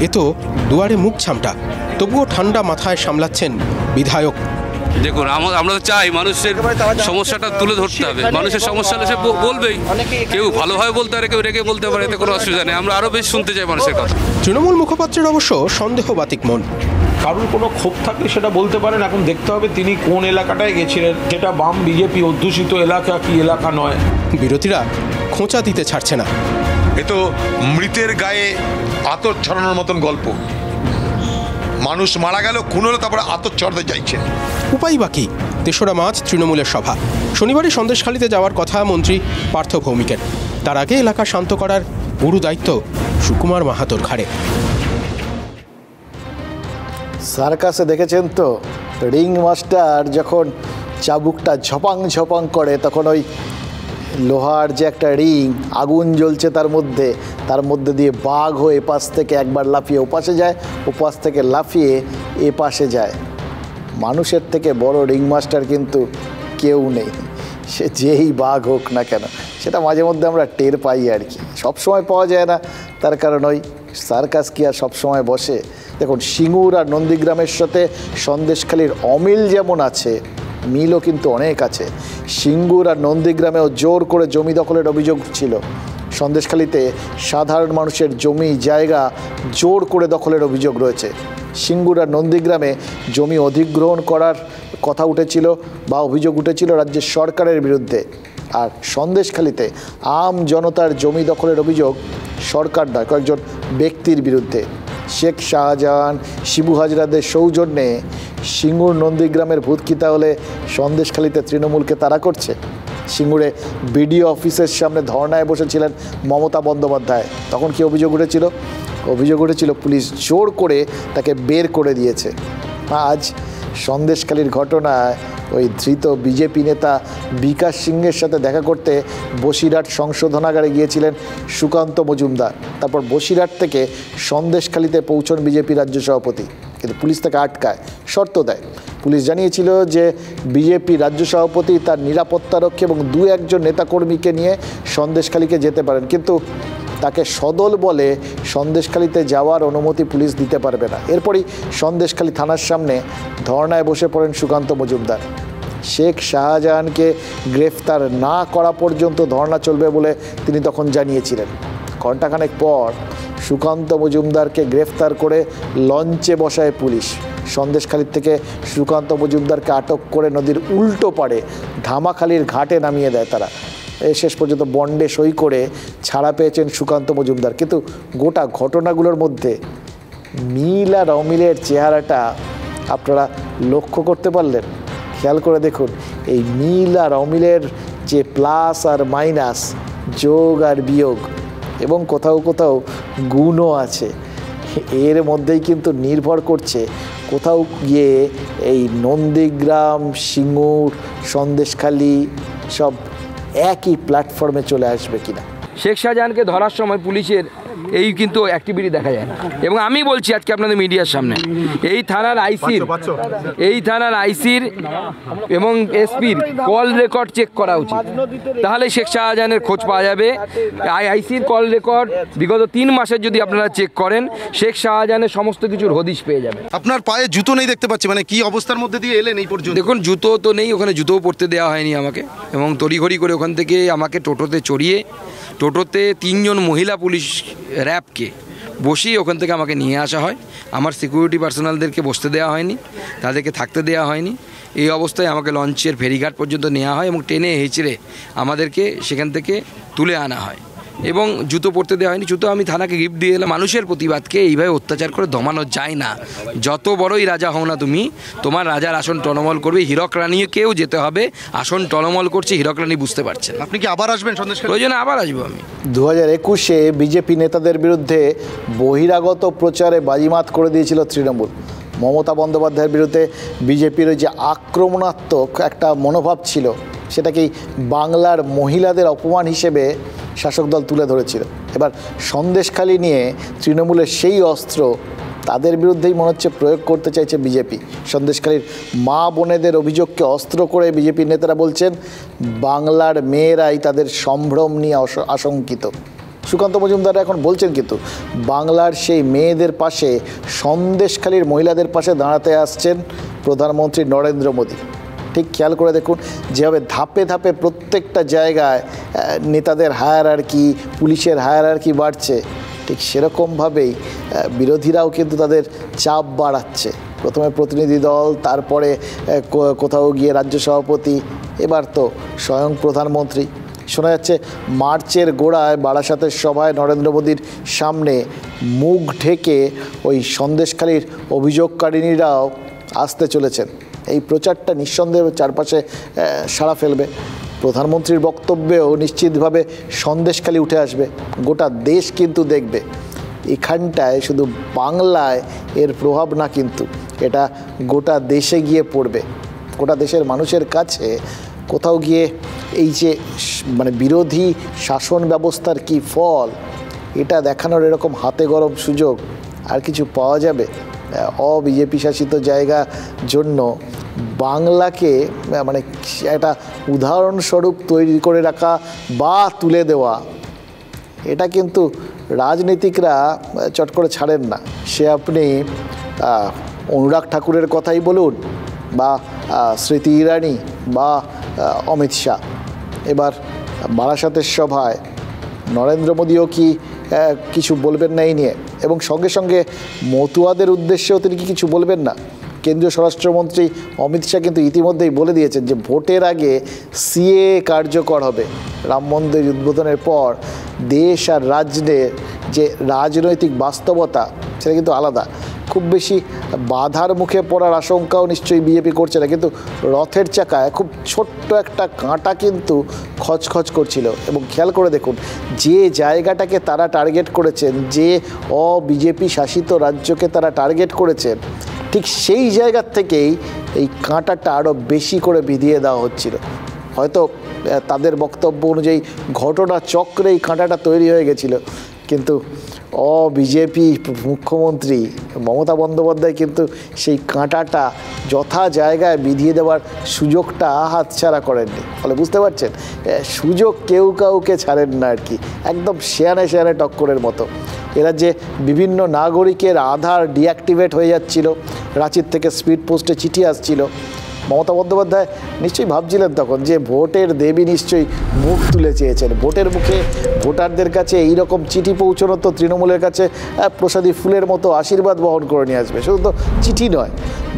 এ তো দুয়ারে মুখ ছামটা, তবুও ঠান্ডা মাথায় সামলাচ্ছেন বিধায়ক। দেখুন, আমরা তো চাই মানুষের সমস্যাটা তুলে ধরতে হবে। মানুষের সমস্যা হলে সে বলবেই, কেউ ভালোভাবে বলতে পারে, কেউ রেগে বলতে পারে, এতে কোনো অসুবিধা নেই। আমরা আরও বেশি শুনতে চাই মানুষের কথা। তৃণমূল মুখপাত্রের অবশ্য সন্দেহবাতিক মন। কারোর কোনো ক্ষোভ থাকলে সেটা বলতে পারেন। এখন দেখতে হবে তিনি কোন এলাকাটায় গেছিলেন, যেটা বাম বিজেপি অধ্যুষিত এলাকা কি এলাকা নয়। বিরোধীরা খোঁচা দিতে ছাড়ছে না। এ তো মৃতের গায়ে আতর ছড়ানোর মতন গল্প। মানুষ মারা গেল, খুন হলো, তারপরে আতর ছড়াতে চাইছে। উপায় বাকি। ৩রা মার্চ তৃণমূলের সভা। শনিবারই সন্দেশখালিতে যাওয়ার কথা মন্ত্রী পার্থ ভৌমিকের। তার আগে এলাকা শান্ত করার গুরু দায়িত্ব সুকুমার মাহাতোর ঘাড়ে। সার্কাসে দেখেছেন তো, রিং মাস্টার যখন চাবুকটা ঝপাং ঝপাং করে, তখন ওই লোহার যে একটা রিং, আগুন জ্বলছে তার মধ্যে দিয়ে বাঘ হয়ে এপাশ থেকে একবার লাফিয়ে ওপাশে যায়, ওপাশ থেকে লাফিয়ে এপাশে যায়। মানুষের থেকে বড় রিং মাস্টার কিন্তু কেউ নেই, সে যেই বাঘ হোক না কেন। সেটা মাঝে মধ্যে আমরা টের পাই আর কি, সবসময় পাওয়া যায় না। তার কারণ ওই সার্কাস কি আর সবসময় বসে? দেখুন, সিঙ্গুর আর নন্দীগ্রামের সাথে সন্দেশখালির অমিল যেমন আছে, মিলও কিন্তু অনেক আছে। সিঙ্গুর আর নন্দীগ্রামেও জোর করে জমি দখলের অভিযোগ ছিল। সন্দেশখালিতে সাধারণ মানুষের জমি জায়গা জোর করে দখলের অভিযোগ রয়েছে। সিঙ্গুর আর নন্দীগ্রামে জমি অধিগ্রহণ করার কথা উঠেছিল বা অভিযোগ উঠেছিল রাজ্যের সরকারের বিরুদ্ধে। আর সন্দেশখালিতে আম জনতার জমি দখলের অভিযোগ সরকার নয়, কয়েকজন ব্যক্তির বিরুদ্ধে। শেখ শাহজাহান, শিবু হাজরাদের সৌজন্যে সিঙ্গুর নন্দীগ্রামের ভূতকিতা হলে সন্দেশখালিতে তৃণমূলকে তাড়া করছে। সিঙ্গুরে বিডিও অফিসের সামনে ধর্নায় বসেছিলেন মমতা বন্দ্যোপাধ্যায়। তখন কি অভিযোগ উঠেছিল? অভিযোগ উঠেছিল পুলিশ জোর করে তাকে বের করে দিয়েছে। আজ সন্দেশখালির ঘটনায় ওই ধৃত বিজেপি নেতা বিকাশ সিংয়ের সাথে দেখা করতে বসিরহাট সংশোধনাগারে গিয়েছিলেন সুকান্ত মজুমদার। তারপর বসিরহাট থেকে সন্দেশখালিতে পৌঁছন বিজেপি রাজ্য সভাপতি, কিন্তু পুলিশ তাকে আটকায়, শর্ত দেয়। পুলিশ জানিয়েছিল যে বিজেপি রাজ্য সভাপতি তার নিরাপত্তারক্ষী এবং 2-1 নেতাকর্মীকে নিয়ে সন্দেশখালিকে যেতে পারেন, কিন্তু তাকে সদল বলে সন্দেশখালিতে যাওয়ার অনুমতি পুলিশ দিতে পারবে না। এরপরই সন্দেশখালি থানার সামনে ধর্নায় বসে পড়েন সুকান্ত মজুমদার। শেখ শাহজাহানকে গ্রেফতার না করা পর্যন্ত ধর্না চলবে বলে তিনি তখন জানিয়েছিলেন। ঘণ্টাখানেক পর সুকান্ত মজুমদারকে গ্রেফতার করে লঞ্চে বসায় পুলিশ। সন্দেশখালির থেকে সুকান্ত মজুমদারকে আটক করে নদীর উল্টো পাড়ে ধামাখালির ঘাটে নামিয়ে দেয় তারা। শেষ পর্যন্ত বন্ডে সই করে ছাড়া পেয়েছেন সুকান্ত মজুমদার। কিন্তু গোটা ঘটনাগুলোর মধ্যে মিল আর অমিলের চেহারাটা আপনারা লক্ষ্য করতে পারলেন? খেয়াল করে দেখুন, এই মিল আর অমিলের যে প্লাস আর মাইনাস, যোগ আর বিয়োগ, এবং কোথাও কোথাও গুণও আছে, এর মধ্যেই কিন্তু নির্ভর করছে কোথাও গিয়ে এই নন্দীগ্রাম, সিঙ্গুর, সন্দেশখালি সব একই প্ল্যাটফর্মে চলে আসবে কিনা। শেখ শাহজাহানকে ধরার সময় পুলিশের এই কিন্তু অ্যাক্টিভিটি দেখা যায় না। এবং আমি বলছি আজকে আপনাদের মিডিয়ার সামনে, এই থানার আইসির এবং এসপির কল রেকর্ড চেক করা উচিত, তাহলে শেখ শাহজাহানের খোঁজ পাওয়া যাবে। আইসির কল রেকর্ড বিগত 3 মাসের যদি আপনারা চেক করেন, শেখ শাহজাহানের সমস্ত কিছুর হদিশ পেয়ে যাবে। আপনার পায়ে জুতো নেই দেখতে পাচ্ছি, মানে কি অবস্থার মধ্যে দিয়ে এলেন এই পর্যন্ত? দেখুন, জুতো তো নেই, ওখানে জুতোও পরতে দেওয়া হয়নি আমাকে, এবং তড়িঘড়ি করে ওখান থেকে আমাকে টোটোতে চড়িয়ে, টোটোতে 3 জন মহিলা পুলিশ র্যাবকে বসিয়ে ওখান থেকে আমাকে নিয়ে আসা হয়। আমার সিকিউরিটি পার্সোনালদেরকে বসতে দেওয়া হয়নি, তাদেরকে থাকতে দেওয়া হয়নি। এই অবস্থায় আমাকে লঞ্চের ফেরিঘাট পর্যন্ত নেওয়া হয় এবং টেনে হেঁচড়ে আমাদেরকে সেখান থেকে তুলে আনা হয়, এবং জুতো পরতে দেওয়া হয়নি। জুতো আমি থানাকে গিফট দিয়ে এলাম। মানুষের প্রতিবাদকে এইভাবে অত্যাচার করে দমানো যায় না। যত বড়ই রাজা হও না তুমি, তোমার রাজার আসন টলমল করবে। হীরক রানীকেও যেতে হবে, আসন টলমল করছে, হীরক রানী বুঝতে পারছেন। আপনি কি আবার আসবেন সন্দেশখালি? প্রয়োজনে আবার আসবো আমি। 2021-এ বিজেপি নেতাদের বিরুদ্ধে বহিরাগত প্রচারে বাজিমাত করে দিয়েছিল তৃণমূল। মমতা বন্দ্যোপাধ্যায়ের বিরুদ্ধে বিজেপির ওই যে আক্রমণাত্মক একটা মনোভাব ছিল, সেটাকেই বাংলার মহিলাদের অপমান হিসেবে শাসক দল তুলে ধরেছিল। এবার সন্দেশখালি নিয়ে তৃণমূলের সেই অস্ত্র তাদের বিরুদ্ধেই মনে হচ্ছে প্রয়োগ করতে চাইছে বিজেপি। সন্দেশখালীর মা বোনেদের অভিযোগকে অস্ত্র করে বিজেপি নেতারা বলছেন বাংলার মেয়েরাই তাদের সম্ভ্রম নিয়ে আশঙ্কিত। সুকান্ত মজুমদার এখন বলছেন কিন্তু বাংলার সেই মেয়েদের পাশে, সন্দেশখালীর মহিলাদের পাশে দাঁড়াতে আসছেন প্রধানমন্ত্রী নরেন্দ্র মোদী। ঠিক খেয়াল করে দেখুন, যেভাবে ধাপে ধাপে প্রত্যেকটা জায়গায় নেতাদের হায়ারার্কি, পুলিশের হায়ারার্কি বাড়ছে, ঠিক সেরকমভাবেই বিরোধীরাও কিন্তু তাদের চাপ বাড়াচ্ছে। প্রথমে প্রতিনিধি দল, তারপরে কোথাও গিয়ে রাজ্য সভাপতি, এবার তো স্বয়ং প্রধানমন্ত্রী। শোনা যাচ্ছে মার্চের গোড়ায় বারাসাতের সভায় নরেন্দ্র মোদীর সামনে মুখ ঢেকে ওই সন্দেশখালীর অভিযোগকারিনীরাও আসতে চলেছেন। এই প্রচারটা নিঃসন্দেহে চারপাশে সাড়া ফেলবে। প্রধানমন্ত্রীর বক্তব্যেও নিশ্চিতভাবে সন্দেশখালী উঠে আসবে। গোটা দেশ কিন্তু দেখবে। এখানটায় শুধু বাংলায় এর প্রভাব না, কিন্তু এটা গোটা দেশে গিয়ে পড়বে। গোটা দেশের মানুষের কাছে কোথাও গিয়ে এই যে মানে বিরোধী শাসন ব্যবস্থার কি ফল, এটা দেখানোর এরকম হাতে গরম সুযোগ আর কিছু পাওয়া যাবে? অবিজেপি শাসিত জায়গা জন্য বাংলাকে মানে একটা উদাহরণস্বরূপ তৈরি করে রাখা বা তুলে দেওয়া, এটা কিন্তু রাজনীতিকরা চট করে ছাড়েন না। সে আপনি অনুরাগ ঠাকুরের কথাই বলুন, বা স্মৃতি ইরানি, বা অমিত শাহ। এবার বারাসাতের সভায় নরেন্দ্র মোদীও কি কিছু বলবেন না এই নিয়ে? এবং সঙ্গে সঙ্গে মতুয়াদের উদ্দেশ্যেও তিনি কি কিছু বলবেন না? কেন্দ্রীয় স্বরাষ্ট্রমন্ত্রী অমিত শাহ কিন্তু ইতিমধ্যেই বলে দিয়েছেন যে ভোটের আগে সিএ কার্যকর হবে। রাম মন্দির উদ্বোধনের পর দেশ আর রাজ্যের যে রাজনৈতিক বাস্তবতা, সেটা কিন্তু আলাদা। খুব বেশি বাধার মুখে পড়ার আশঙ্কাও নিশ্চয়ই বিজেপি করছে না, কিন্তু রথের চাকায় খুব ছোট্ট একটা কাঁটা কিন্তু খচখচ করছিল। এবং খেয়াল করে দেখুন, যে জায়গাটাকে তারা টার্গেট করেছেন, যে অবিজেপি শাসিত রাজ্যকে তারা টার্গেট করেছেন, ঠিক সেই জায়গার থেকেই এই কাঁটাটা আরও বেশি করে বিধিয়ে দেওয়া হচ্ছিল। হয়তো তাদের বক্তব্য অনুযায়ী ঘটনা চক্রে এই কাঁটাটা তৈরি হয়ে গেছিল, কিন্তু বিজেপি মুখ্যমন্ত্রী মমতা বন্দ্যোপাধ্যায় কিন্তু সেই কাঁটাটা যথা জায়গায় বিধিয়ে দেওয়ার সুযোগটা হাতছাড়া করেননি। ফলে বুঝতে পারছেন, সুযোগ কেউ কাউকে ছাড়েন না আর কি, একদম শেয়ানে শেয়ানে টক্করের মতো। এরা যে বিভিন্ন নাগরিকের আধার ডিঅ্যাক্টিভেট হয়ে যাচ্ছিল, রাঁচির থেকে স্পিড পোস্টে চিঠি আসছিল, মমতা বন্দ্যোপাধ্যায় নিশ্চয়ই ভাবছিলেন তখন যে ভোটের দেবী নিশ্চয়ই মুখ তুলে চেয়েছেন। ভোটের মুখে ভোটারদের কাছে এইরকম চিঠি পৌঁছানো তো তৃণমূলের কাছে প্রসাদী ফুলের মতো আশীর্বাদ বহন করে নিয়ে আসবে। শুধু তো চিঠি নয়,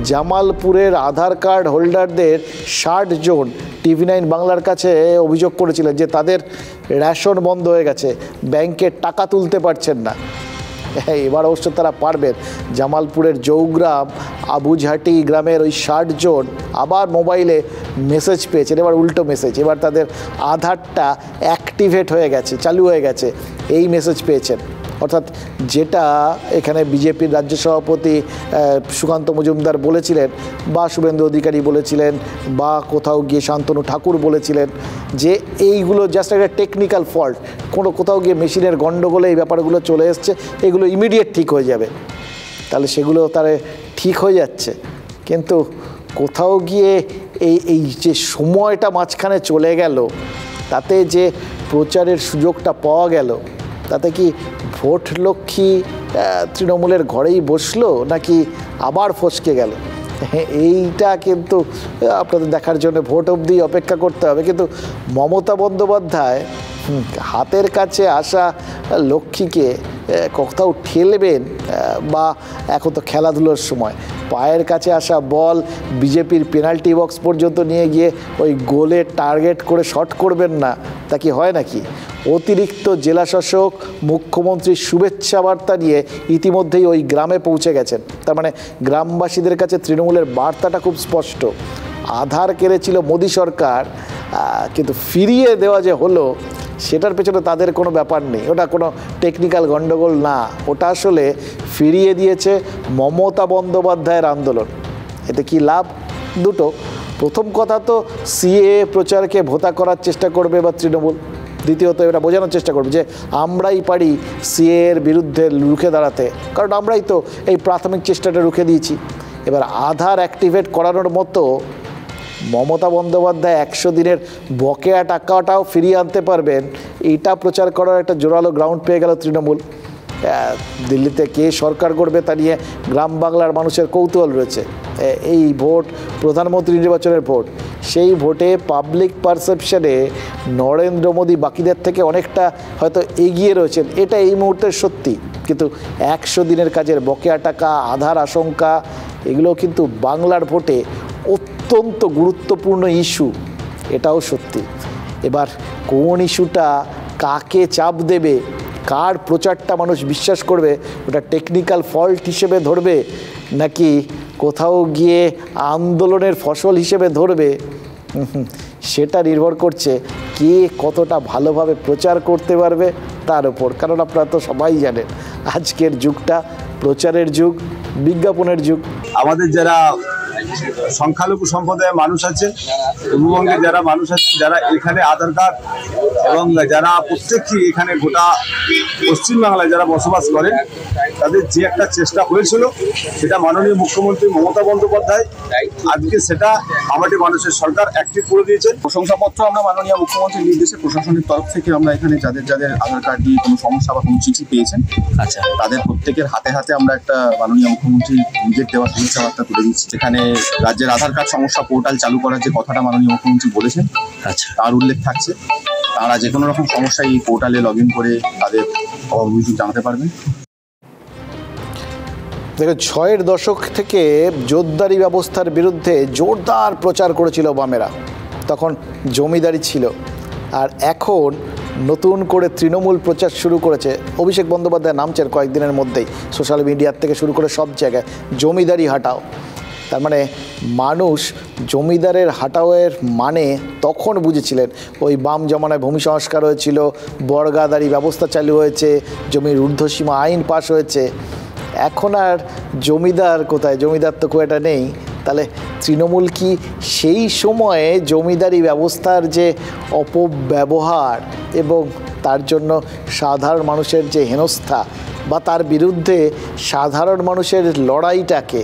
জামালপুরের আধার কার্ড হোল্ডারদের 60 জন TV9 বাংলার কাছে অভিযোগ করেছিলেন যে তাদের রেশন বন্ধ হয়ে গেছে, ব্যাংকে টাকা তুলতে পারছেন না। এবার অবশ্য তারা পারবেন। জামালপুরের জৌগ্রাম আবুঝাটি গ্রামের ওই 60 জন আবার মোবাইলে মেসেজ পেয়েছেন, এবার উল্টো মেসেজ, এবার তাদের আধারটা অ্যাক্টিভেট হয়ে গেছে, চালু হয়ে গেছে, এই মেসেজ পেয়েছেন। অর্থাৎ যেটা এখানে বিজেপির রাজ্য সভাপতি সুকান্ত মজুমদার বলেছিলেন, বা শুভেন্দু অধিকারী বলেছিলেন, বা কোথাও গিয়ে শান্তনু ঠাকুর বলেছিলেন যে এইগুলো জাস্ট একটা টেকনিক্যাল ফল্ট, কোথাও গিয়ে মেশিনের গণ্ডগোলে এই ব্যাপারগুলো চলে এসছে, এগুলো ইমিডিয়েট ঠিক হয়ে যাবে। তাহলে সেগুলো তারা ঠিক হয়ে যাচ্ছে, কিন্তু কোথাও গিয়ে এই যে সময়টা মাঝখানে চলে গেল, তাতে যে প্রচারের সুযোগটা পাওয়া গেল, তাতে কি ভোট লক্ষ্মী তৃণমূলের ঘরেই বসলো নাকি আবার ফসকে গেল? এইটা কিন্তু আপনাদের দেখার জন্য ভোট অবধি অপেক্ষা করতে হবে। কিন্তু মমতা বন্দ্যোপাধ্যায় হাতের কাছে আসা লক্ষ্মীকে কোথাও ঠেলবেন, বা এখন তো খেলাধুলোর সময় পায়ের কাছে আসা বল বিজেপির পেনাল্টি বক্স পর্যন্ত নিয়ে গিয়ে ওই গোলে টার্গেট করে শট করবেন না, তা কি হয় নাকি? অতিরিক্ত জেলাশাসক মুখ্যমন্ত্রীর শুভেচ্ছা বার্তা নিয়ে ইতিমধ্যেই ওই গ্রামে পৌঁছে গেছেন। তার মানে গ্রামবাসীদের কাছে তৃণমূলের বার্তাটা খুব স্পষ্ট। আধার কেড়েছিল মোদী সরকার, কিন্তু ফিরিয়ে দেওয়া যে হলো সেটার পেছনে তাদের কোনো ব্যাপার নেই, ওটা কোনো টেকনিক্যাল গণ্ডগোল না, ওটা আসলে ফিরিয়ে দিয়েছে মমতা বন্দ্যোপাধ্যায়ের আন্দোলন। এতে কি লাভ? দুটো। প্রথম কথা তো সিএ প্রচারকে ভোতা করার চেষ্টা করবে বা তৃণমূল, দ্বিতীয়ত এটা বোঝানোর চেষ্টা করবে যে আমরাই পারি সিএর বিরুদ্ধে রুখে দাঁড়াতে, কারণ আমরাই তো এই প্রাথমিক চেষ্টাটা রুখে দিয়েছি। এবার আধার অ্যাক্টিভেট করানোর মতো মমতা বন্দ্যোপাধ্যায় 100 দিনের বকেয়া টাকাটাও ফিরিয়ে আনতে পারবেন, এটা প্রচার করার একটা জোরালো গ্রাউন্ড পেয়ে গেল তৃণমূল। দিল্লিতে কে সরকার করবে তা নিয়ে গ্রাম বাংলার মানুষের কৌতূহল রয়েছে। এই ভোট প্রধানমন্ত্রী নির্বাচনের ভোট, সেই ভোটে পাবলিক পারসেপশনে নরেন্দ্র মোদী বাকিদের থেকে অনেকটা হয়তো এগিয়ে রয়েছেন, এটা এই মুহূর্তের সত্যি। কিন্তু 100 দিনের কাজের বকেয়া টাকা, আধার আশঙ্কা, এগুলো কিন্তু বাংলার ভোটে অত্যন্ত গুরুত্বপূর্ণ ইস্যু, এটাও সত্যি। এবার কোন ইস্যুটা কাকে চাপ দেবে, কার প্রচারটা মানুষ বিশ্বাস করবে, ওটা টেকনিক্যাল ফল্ট হিসেবে ধরবে নাকি কোথাও গিয়ে আন্দোলনের ফসল হিসেবে ধরবে, সেটা নির্ভর করছে কে কতটা ভালোভাবে প্রচার করতে পারবে তার উপর। কারণ আপনারা তো সবাই জানেন আজকের যুগটা প্রচারের যুগ, বিজ্ঞাপনের যুগ। আমাদের যারা সংখ্যালঘু সম্প্রদায়ের মানুষ আছে, পূর্ববঙ্গে যারা মানুষ আছে, যারা এখানে আধার কার্ড এবং যারা প্রত্যেকেই এখানে গোটা পশ্চিমবাংলায় যারা বসবাস করেন, তাদের যে একটা চেষ্টা হয়েছিল সেটা মাননীয় মুখ্যমন্ত্রী মমতা বন্দ্যোপাধ্যায় আজকে সেটা আমাদের মানুষের সরকার অ্যাক্টিভ করে দিয়েছেন। প্রশংসাপত্র আমরা মাননীয় মুখ্যমন্ত্রীর নির্দেশে প্রশাসনের তরফ থেকে আমরা এখানে যাদের যাদের আধার কার্ড নিয়ে কোনো সমস্যা বা কোনো চিঠি পেয়েছেন, আচ্ছা, তাদের প্রত্যেকের হাতে হাতে আমরা একটা মাননীয় মুখ্যমন্ত্রী নিজের দেওয়া শুভেচ্ছা বার্তা তুলে দিচ্ছি। এখানে রাজ্যের আধার কার্ড সমস্যা পোর্টাল চালু করার যে কথাটা মাননীয় মুখ্যমন্ত্রী বলেছেন, আচ্ছা, তার উল্লেখ থাকছে। তারা যে কোনো রকম সমস্যা এই পোর্টালে লগ ইন করে তাদের অভিযোগ জানাতে পারবেন। দেখো, 6-এর দশক থেকে জোরদারি ব্যবস্থার বিরুদ্ধে জোরদার প্রচার করেছিল বামেরা, তখন জমিদারি ছিল। আর এখন নতুন করে তৃণমূল প্রচার শুরু করেছে। অভিষেক বন্দ্যোপাধ্যায় নামছেন কয়েকদিনের মধ্যেই সোশ্যাল মিডিয়ার থেকে শুরু করে সব জায়গায়, জমিদারি হাটাও। তার মানে মানুষ জমিদারের হাটাওয়ের মানে তখন বুঝেছিলেন ওই বাম জমানায় ভূমি সংস্কার হয়েছিল, বর্গাদারি ব্যবস্থা চালু হয়েছে, জমির ঊর্ধ্বসীমা আইন পাশ হয়েছে। এখন আর জমিদার কোথায়, জমিদার তো খুব একটা নেই। তাহলে তৃণমূল কি সেই সময়ে জমিদারি ব্যবস্থার যে অপব্যবহার এবং তার জন্য সাধারণ মানুষের যে হেনস্থা বা তার বিরুদ্ধে সাধারণ মানুষের লড়াইটাকে,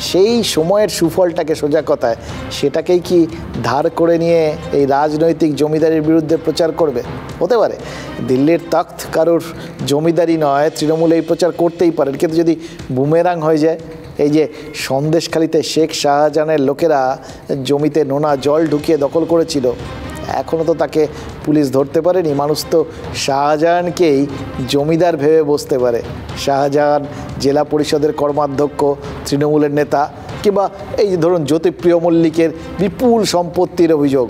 সেই সময়ের সুফলটাকে, সোজা কথায় সেটাকেই কি ধার করে নিয়ে এই রাজনৈতিক জমিদারির বিরুদ্ধে প্রচার করবে? হতে পারে দিল্লির তখ্ত কারোর জমিদারি নয়, তৃণমূল এই প্রচার করতেই পারেন। কিন্তু যদি বুমেরাং হয়ে যায়, এই যে সন্দেশখালিতে শেখ শাহজাহানের লোকেরা জমিতে নোনা জল ঢুকিয়ে দখল করেছিল, এখনও তো তাকে পুলিশ ধরতে পারেনি। মানুষ তো শাহজাহানকেই জমিদার ভেবে বসতে পারে। শাহজাহান জেলা পরিষদের কর্মাধ্যক্ষ, তৃণমূলের নেতা, কিংবা এই যে ধরুন জ্যোতিপ্রিয় মল্লিকের বিপুল সম্পত্তির অভিযোগ,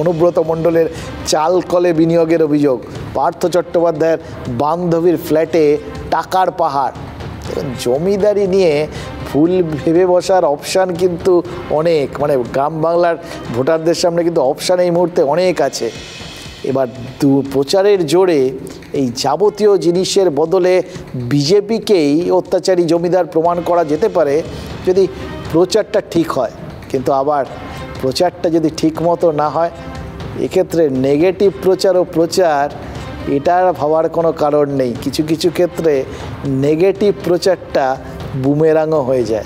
অনুব্রত মণ্ডলের চাল কলে বিনিয়োগের অভিযোগ, পার্থ চট্টোপাধ্যায়ের বান্ধবীর ফ্ল্যাটে টাকার পাহাড়। জমিদারি নিয়ে ভুল ভেবে বসার অপশান কিন্তু অনেক, মানে গ্রাম বাংলার ভোটারদের সামনে কিন্তু অপশান এই মুহূর্তে অনেক আছে। এবার প্রচারের জোরে এই যাবতীয় জিনিসের বদলে বিজেপিকেই অত্যাচারী জমিদার প্রমাণ করা যেতে পারে যদি প্রচারটা ঠিক হয়। কিন্তু আবার প্রচারটা যদি ঠিক মতো না হয়, এক্ষেত্রে নেগেটিভ প্রচার ও প্রচার এটার ভাবার কোনো কারণ নেই। কিছু কিছু ক্ষেত্রে নেগেটিভ প্রচারটা বুমেরাংও হয়ে যায়।